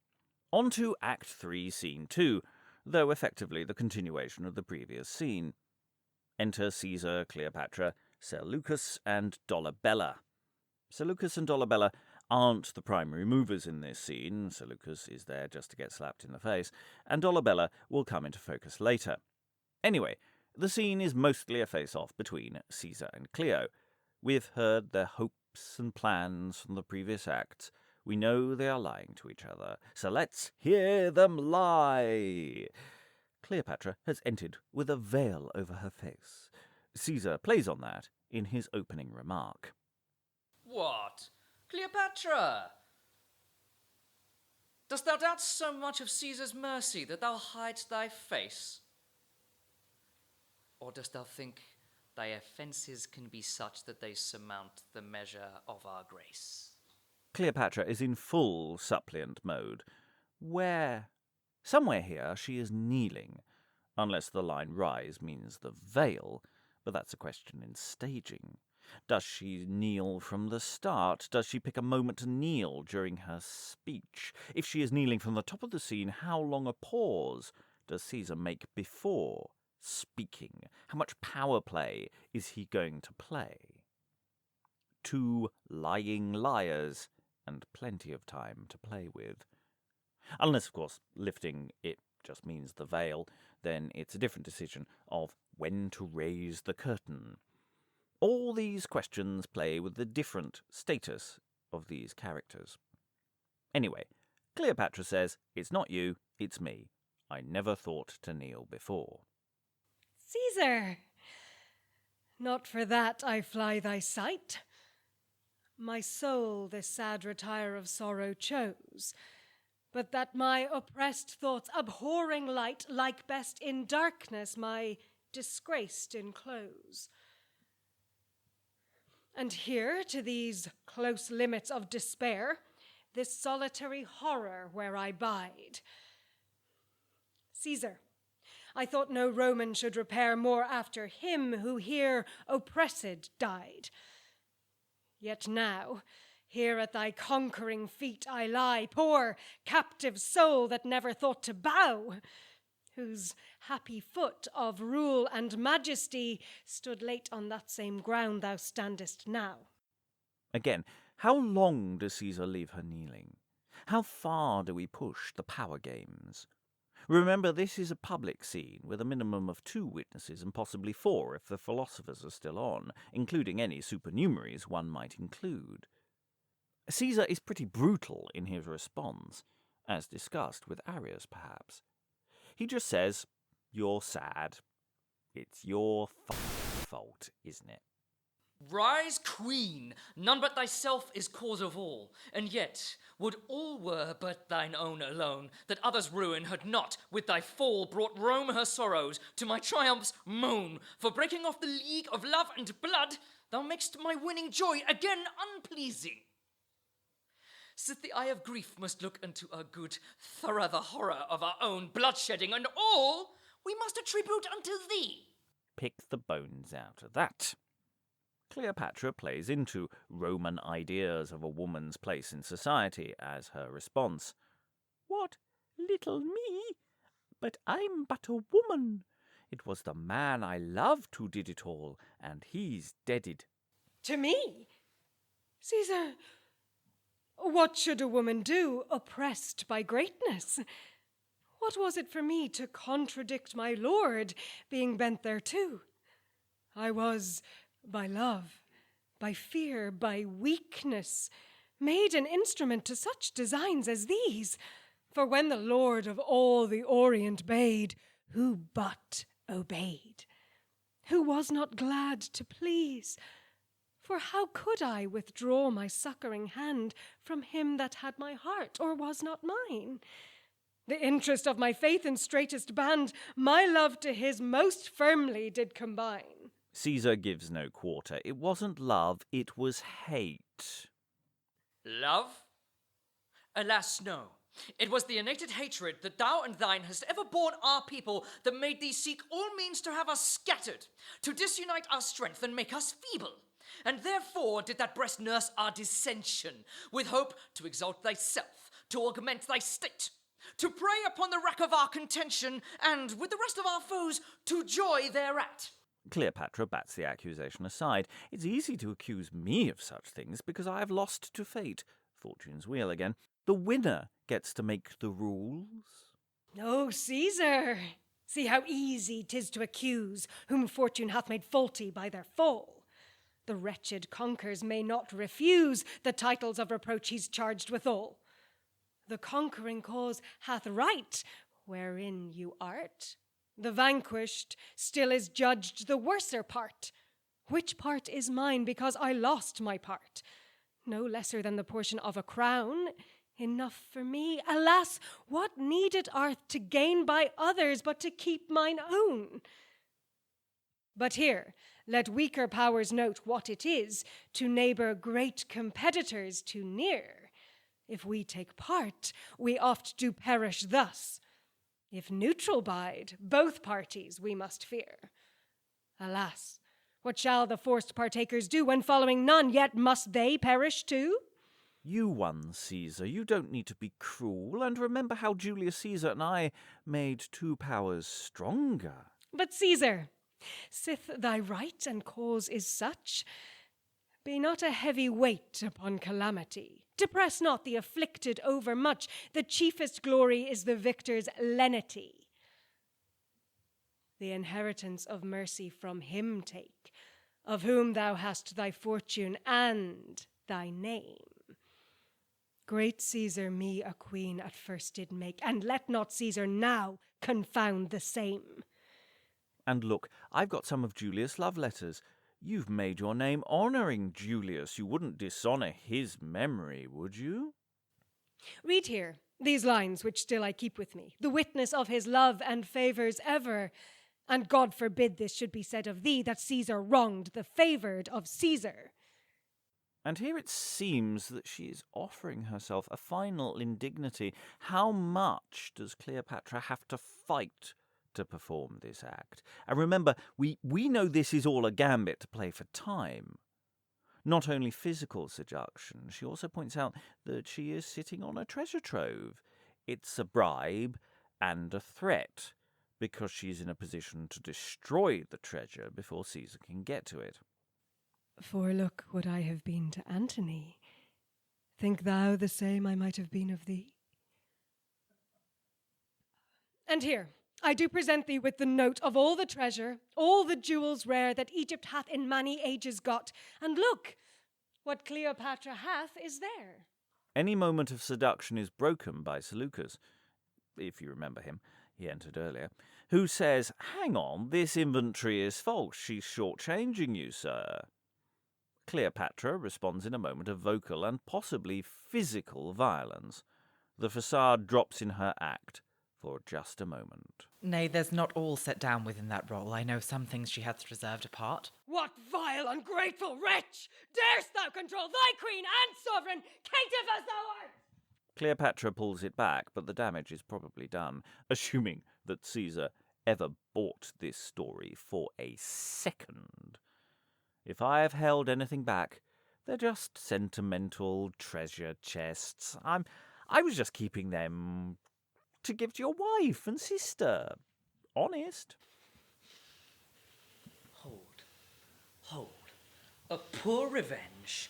On to Act 3, Scene 2, though effectively the continuation of the previous scene. Enter Caesar, Cleopatra, Seleucus, and Dolabella. Seleucus and Dolabella aren't the primary movers in this scene. Seleucus is there just to get slapped in the face, and Dolabella will come into focus later. Anyway, the scene is mostly a face-off between Caesar and Cleo. We've heard their hopes and plans from the previous acts. We know they are lying to each other, so let's hear them lie. Cleopatra has entered with a veil over her face. Caesar plays on that in his opening remark. What? Cleopatra! Dost thou doubt so much of Caesar's mercy that thou hidest thy face? Or dost thou think thy offences can be such that they surmount the measure of our grace? Cleopatra is in full suppliant mode. Where? Somewhere here she is kneeling, unless the line rise means the veil, but that's a question in staging. Does she kneel from the start? Does she pick a moment to kneel during her speech? If she is kneeling from the top of the scene, how long a pause does Caesar make before speaking? How much power play is he going to play? 2 lying liars, and plenty of time to play with. Unless, of course, lifting it just means the veil, then it's a different decision of when to raise the curtain. All these questions play with the different status of these characters. Anyway, Cleopatra says, "It's not you, it's me. I never thought to kneel before." Caesar, not for that I fly thy sight. My soul this sad retire of sorrow chose, but that my oppressed thoughts abhorring light, like best in darkness my disgraced enclose. And here, to these close limits of despair, this solitary horror where I bide. Caesar, I thought no Roman should repair more after him who here oppressed died. Yet now, here at thy conquering feet I lie, poor captive soul that never thought to bow, whose happy foot of rule and majesty stood late on that same ground thou standest now. Again, how long does Caesar leave her kneeling? How far do we push the power games? Remember, this is a public scene with a minimum of 2 witnesses and possibly 4 if the philosophers are still on, including any supernumeraries one might include. Caesar is pretty brutal in his response, as discussed with Arius perhaps. He just says, "You're sad. It's your fault, isn't it?" Rise, queen! None but thyself is cause of all. And yet, would all were but thine own alone, that others' ruin had not, with thy fall, brought Rome her sorrows, to my triumphs moan. For breaking off the league of love and blood, thou mak'st my winning joy again unpleasing. Sith the eye of grief must look unto our good, thorough the horror of our own bloodshedding, and all we must attribute unto thee. Pick the bones out of that. Cleopatra plays into Roman ideas of a woman's place in society as her response. "What, little me? But I'm but a woman. It was the man I loved who did it all, and he's deaded." To me? Caesar, what should a woman do, oppressed by greatness? What was it for me to contradict my lord, being bent thereto? I was, by love, by fear, by weakness, made an instrument to such designs as these. For when the Lord of all the Orient bade, who but obeyed? Who was not glad to please? For how could I withdraw my succouring hand from him that had my heart, or was not mine? The interest of my faith in straitest band, my love to his most firmly did combine. Caesar gives no quarter. It wasn't love, it was hate. Love? Alas, no. It was the innate hatred that thou and thine hast ever borne our people that made thee seek all means to have us scattered, to disunite our strength and make us feeble. And therefore did that breast nurse our dissension, with hope to exalt thyself, to augment thy state, to prey upon the rack of our contention, and, with the rest of our foes, to joy thereat. Cleopatra bats the accusation aside. It's easy to accuse me of such things because I have lost to fate. Fortune's wheel again. The winner gets to make the rules. O Caesar, see how easy 'tis to accuse whom fortune hath made faulty by their fall. The wretched conquers may not refuse the titles of reproach he's charged withal. The conquering cause hath right, wherein you art. The vanquished still is judged the worser part. Which part is mine because I lost my part? No lesser than the portion of a crown. Enough for me. Alas, what needed art to gain by others but to keep mine own? But here, let weaker powers note what it is to neighbour great competitors too near. If we take part, we oft do perish thus. If neutral bide, both parties we must fear. Alas, what shall the forced partakers do when following none, yet must they perish too? You won, Caesar. You don't need to be cruel, and remember how Julius Caesar and I made 2 powers stronger. But Caesar, sith thy right and cause is such, be not a heavy weight upon calamity. Depress not the afflicted overmuch. The chiefest glory is the victor's lenity. The inheritance of mercy from him take, of whom thou hast thy fortune and thy name. Great Caesar me a queen at first did make, and let not Caesar now confound the same. And look, I've got some of Julius' love letters. You've made your name honouring Julius. You wouldn't dishonour his memory, would you? Read here these lines which still I keep with me, the witness of his love and favours ever. And God forbid this should be said of thee, that Caesar wronged the favoured of Caesar. And here it seems that she is offering herself a final indignity. How much does Cleopatra have to fight to perform this act? And remember, we know this is all a gambit to play for time. Not only physical seduction, she also points out that she is sitting on a treasure trove. It's a bribe and a threat, because she's in a position to destroy the treasure before Caesar can get to it. For look what I have been to Antony. Think thou the same I might have been of thee? And here, I do present thee with the note of all the treasure, all the jewels rare that Egypt hath in many ages got. And look, what Cleopatra hath is there. Any moment of seduction is broken by Seleucus, if you remember him, he entered earlier, who says, "Hang on, this inventory is false. She's shortchanging you, sir." Cleopatra responds in a moment of vocal and possibly physical violence. The facade drops in her act for just a moment. Nay, there's not all set down within that role. I know some things she hath reserved apart. What vile, ungrateful wretch! Darest thou control thy queen and sovereign, caitiff as thou art? Cleopatra pulls it back, but the damage is probably done, assuming that Caesar ever bought this story for a second. If I have held anything back, they're just sentimental treasure chests. I was just keeping them to give to your wife and sister. Honest. Hold. A poor revenge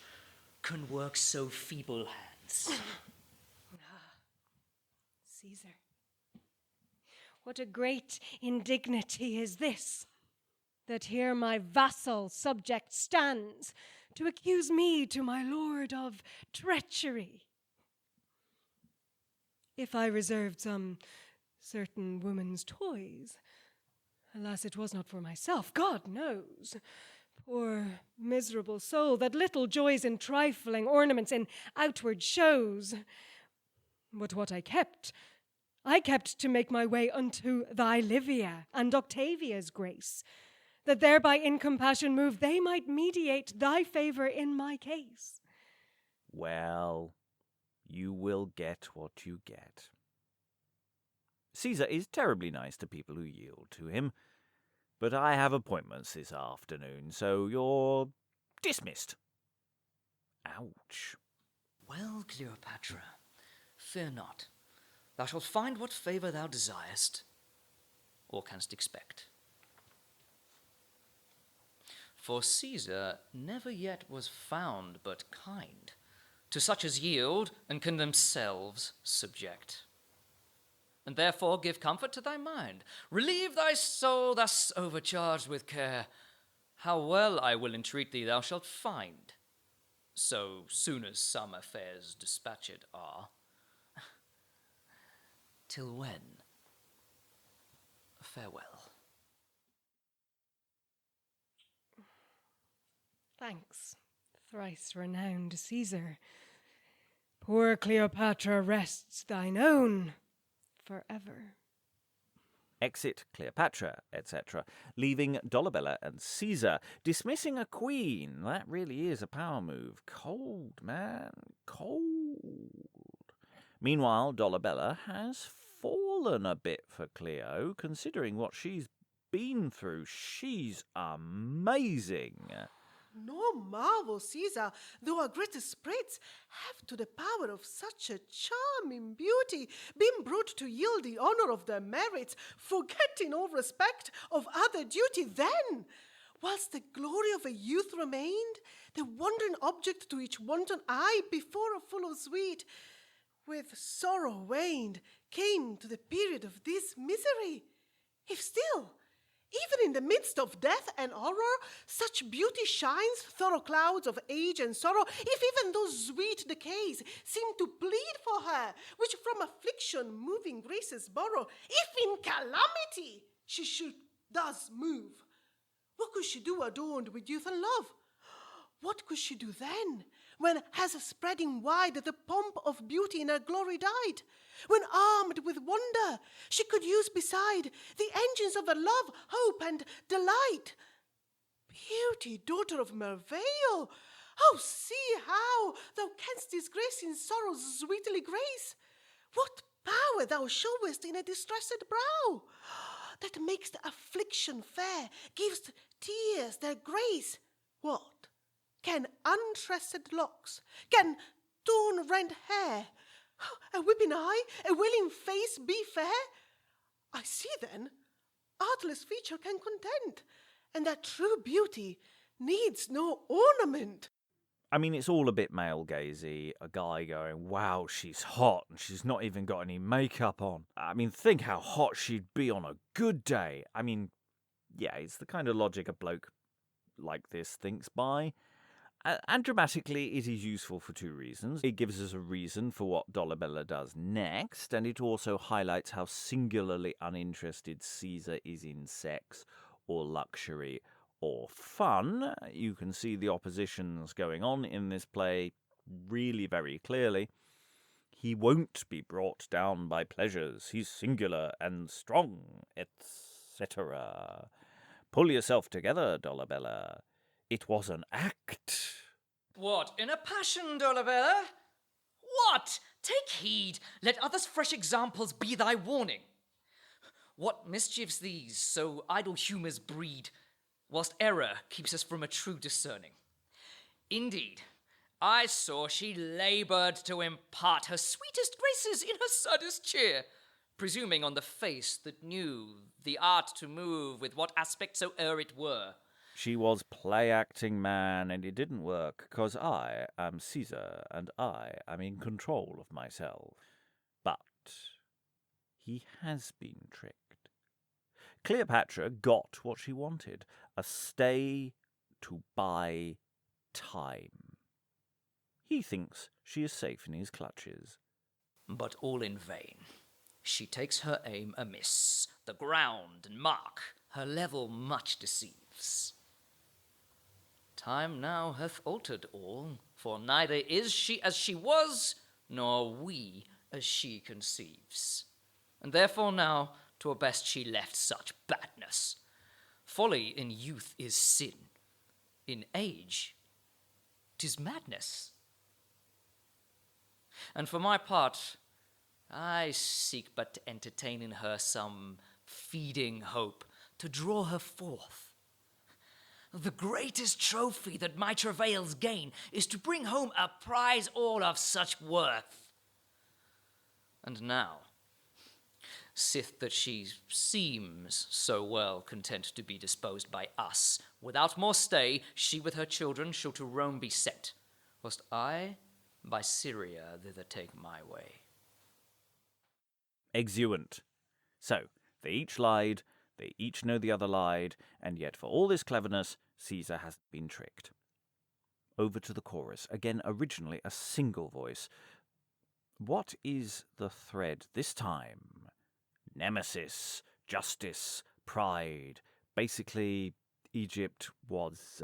can work so feeble hands. Caesar, what a great indignity is this, that here my vassal subject stands to accuse me to my lord of treachery. If I reserved some certain woman's toys, alas, it was not for myself, God knows. Poor miserable soul that little joys in trifling ornaments, in outward shows. But what I kept to make my way unto thy Livia and Octavia's grace, that thereby in compassion moved they might mediate thy favour in my case. Well, you will get what you get. Caesar is terribly nice to people who yield to him, but I have appointments this afternoon, so you're dismissed. Ouch. Well, Cleopatra, fear not. Thou shalt find what favour thou desirest, or canst expect. For Caesar never yet was found but kind, to such as yield and can themselves subject. And therefore give comfort to thy mind. Relieve thy soul thus overcharged with care. How well I will entreat thee thou shalt find, so soon as some affairs dispatched are. Till when? Farewell. Thanks, thrice renowned Caesar. Poor Cleopatra rests thine own forever. Exit Cleopatra, etc., leaving Dolabella and Caesar, dismissing a queen. That really is a power move. Cold, man, cold. Meanwhile, Dolabella has fallen a bit for Cleo, considering what she's been through. She's amazing. No marvel, Caesar, though our greatest spirits have to the power of such a charming beauty been brought to yield the honour of their merits, forgetting all respect of other duty then, whilst the glory of a youth remained, the wondering object to each wanton eye before a full of sweet, with sorrow waned, came to the period of this misery. If still, even in the midst of death and horror, such beauty shines through clouds of age and sorrow, if even those sweet decays seem to plead for her, which from affliction moving graces borrow, if in calamity she should thus move, what could she do adorned with youth and love? What could she do then, when, as spreading wide, the pomp of beauty in her glory died? When, armed with wonder, she could use beside the engines of her love, hope, and delight? Beauty, daughter of Merveil, oh, see how thou canst disgrace in sorrow's sweetly grace. What power thou showest in a distressed brow, that makes the affliction fair, gives tears their grace. What? Can untressed locks, can torn-rent hair, a weeping eye, a willing face be fair? I see then, artless feature can content, and that true beauty needs no ornament. I mean, it's all a bit male-gazy. A guy going, wow, she's hot, and she's not even got any makeup on. I mean, think how hot she'd be on a good day. I mean, yeah, it's the kind of logic a bloke like this thinks by. And dramatically, it is useful for two reasons. It gives us a reason for what Dolabella does next, and it also highlights how singularly uninterested Caesar is in sex or luxury or fun. You can see the oppositions going on in this play really very clearly. He won't be brought down by pleasures. He's singular and strong, etc. Pull yourself together, Dolabella. It was an act. What, in a passion, Dolabella? What? Take heed, let others' fresh examples be thy warning. What mischiefs these, so idle humours breed, whilst error keeps us from a true discerning? Indeed, I saw she laboured to impart her sweetest graces in her saddest cheer, presuming on the face that knew the art to move with what aspect soe'er it were. She was play-acting, man, and it didn't work, 'cause I am Caesar, and I am in control of myself. But he has been tricked. Cleopatra got what she wanted, a stay to buy time. He thinks she is safe in his clutches. But all in vain. She takes her aim amiss, the ground and mark, her level much deceives. Time now hath altered all, for neither is she as she was, nor we as she conceives. And therefore now 'twere best she left such badness. Folly in youth is sin, in age 'tis madness. And for my part, I seek but to entertain in her some feeding hope, to draw her forth. The greatest trophy that my travails gain is to bring home a prize all of such worth. And now, sith that she seems so well content to be disposed by us, without more stay, she with her children shall to Rome be sent, whilst I by Syria thither take my way. Exeunt. So, they each lied, they each know the other lied, and yet for all this cleverness, Caesar has been tricked. Over to the chorus, again originally a single voice. What is the thread this time? Nemesis, justice, pride. Basically, Egypt was,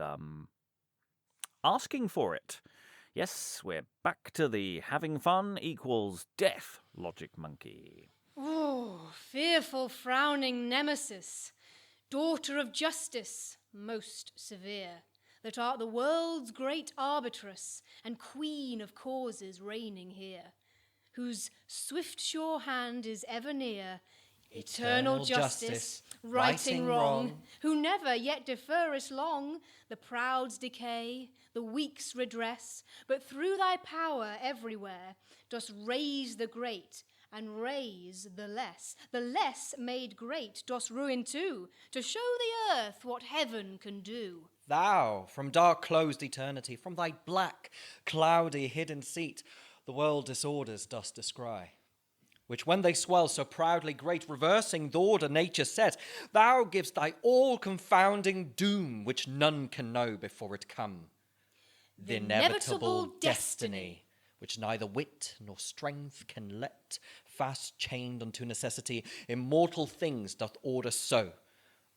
asking for it. Yes, we're back to the having fun equals death logic monkey. Oh, fearful frowning Nemesis, daughter of justice, most severe, that art the world's great arbitress and queen of causes reigning here, whose swift sure hand is ever near, eternal justice, righting wrong, who never yet deferrest long the proud's decay, the weak's redress, but through thy power everywhere dost raise the great and raise the less made great dost ruin too, to show the earth what heaven can do. Thou, from dark closed eternity, from thy black, cloudy, hidden seat, the world disorders dost descry, which when they swell so proudly great, reversing the order nature set, thou givest thy all-confounding doom, which none can know before it come. The inevitable destiny, which neither wit nor strength can let, fast chained unto necessity, immortal things doth order so,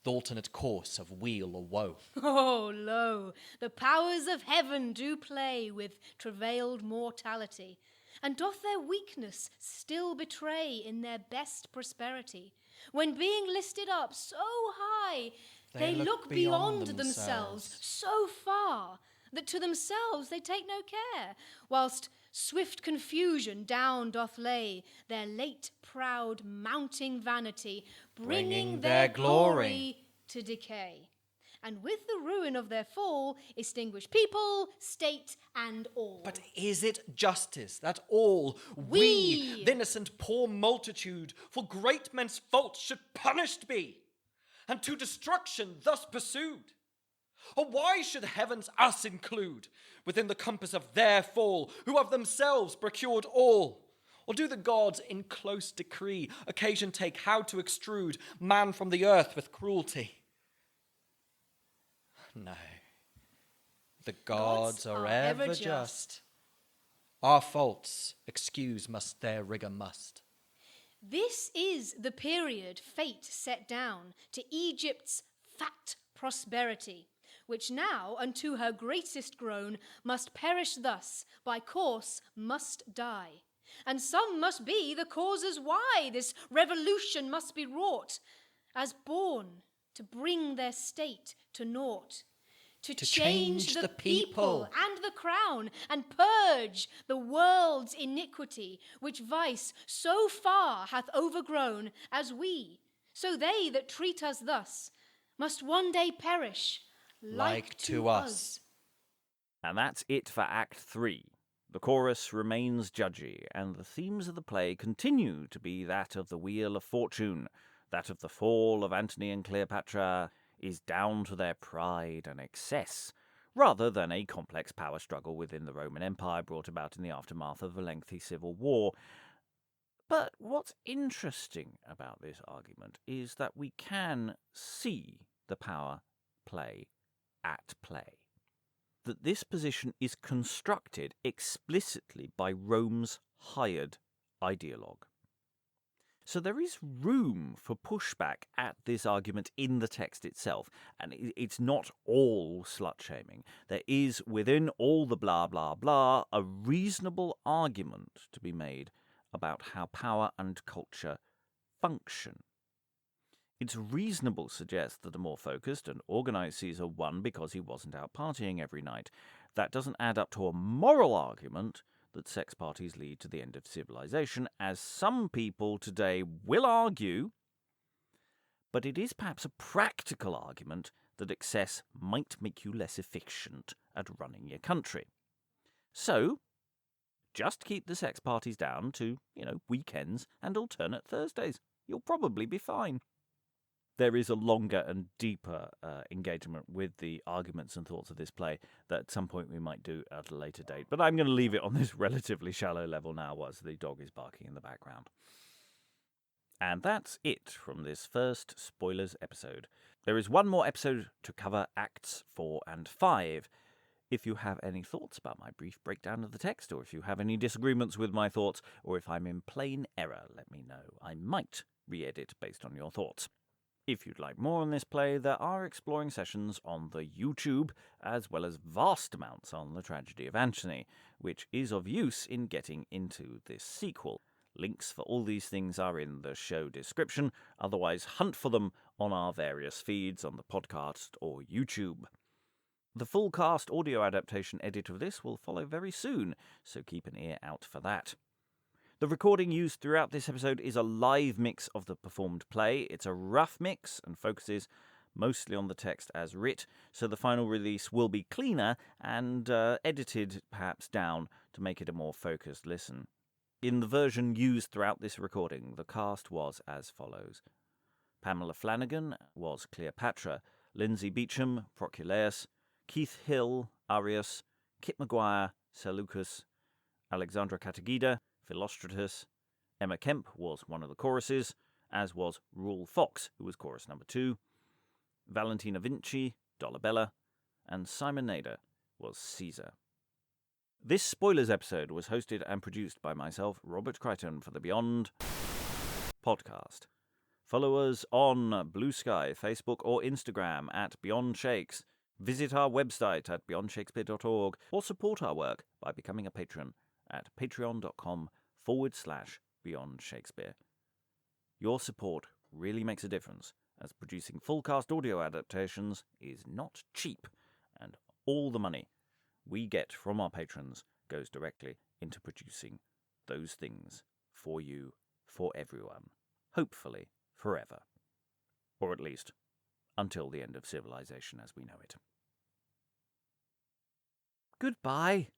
the alternate course of weal or woe. Oh, lo, the powers of heaven do play with travailed mortality, and doth their weakness still betray in their best prosperity, when being lifted up so high, they look beyond themselves so far, that to themselves they take no care, whilst swift confusion down doth lay their late proud mounting vanity, bringing their glory to decay, and with the ruin of their fall extinguish people, state, and all. But is it justice that all we, the innocent poor multitude, for great men's faults should punished be, and to destruction thus pursued? Or why should heavens us include within the compass of their fall, who of themselves procured all? Or do the gods in close decree occasion take how to extrude man from the earth with cruelty? No, the gods are ever just. Our faults excuse must their rigour must. This is the period fate set down to Egypt's fat prosperity, which now unto her greatest groan must perish thus, by course must die. And some must be the causes why this revolution must be wrought, as born to bring their state to naught, to change the people and the crown, and purge the world's iniquity, which vice so far hath overgrown, as we, so they that treat us thus, must one day perish like to us. And that's it for Act 3. The chorus remains judgy, and the themes of the play continue to be that of the Wheel of Fortune, that of the fall of Antony and Cleopatra is down to their pride and excess, rather than a complex power struggle within the Roman Empire brought about in the aftermath of a lengthy civil war. But what's interesting about this argument is that we can see the power play at play. That this position is constructed explicitly by Rome's hired ideologue. So there is room for pushback at this argument in the text itself, and it's not all slut-shaming. There is, within all the blah blah blah, a reasonable argument to be made about how power and culture function. It's reasonable to suggest that a more focused and organised Caesar won because he wasn't out partying every night. That doesn't add up to a moral argument that sex parties lead to the end of civilization, as some people today will argue, but it is perhaps a practical argument that excess might make you less efficient at running your country. So, just keep the sex parties down to, weekends and alternate Thursdays. You'll probably be fine. There is a longer and deeper engagement with the arguments and thoughts of this play that at some point we might do at a later date. But I'm going to leave it on this relatively shallow level now whilst the dog is barking in the background. And that's it from this first spoilers episode. There is one more episode to cover Acts 4 and 5. If you have any thoughts about my brief breakdown of the text, or if you have any disagreements with my thoughts, or if I'm in plain error, let me know. I might re-edit based on your thoughts. If you'd like more on this play, there are exploring sessions on the YouTube, as well as vast amounts on the tragedy of Antony, which is of use in getting into this sequel. Links for all these things are in the show description, otherwise hunt for them on our various feeds on the podcast or YouTube. The full cast audio adaptation edit of this will follow very soon, so keep an ear out for that. The recording used throughout this episode is a live mix of the performed play. It's a rough mix and focuses mostly on the text as writ, so the final release will be cleaner and edited perhaps down to make it a more focused listen. In the version used throughout this recording, the cast was as follows. Pamela Flanagan was Cleopatra, Lynsey Beauchamp, Proculeius, Keith Hill, Arius, Kit McGuire, Seleucus, Alexandra Kataigida, Philostratus. Emma Kemp was one of the choruses, as was Roel Fox, who was chorus number 2. Valentina Vinci, Dolabella, and Simon Nader was Caesar. This spoilers episode was hosted and produced by myself, Robert Crighton, for the Beyond Podcast. Follow us on Blue Sky, Facebook, or Instagram at Beyond Shakes. Visit our website at beyondshakespeare.org, or support our work by becoming a patron at patreon.com/Beyond Shakespeare. Your support really makes a difference, as producing full cast audio adaptations is not cheap, and all the money we get from our patrons goes directly into producing those things for you, for everyone, hopefully forever. Or at least until the end of civilization as we know it. Goodbye.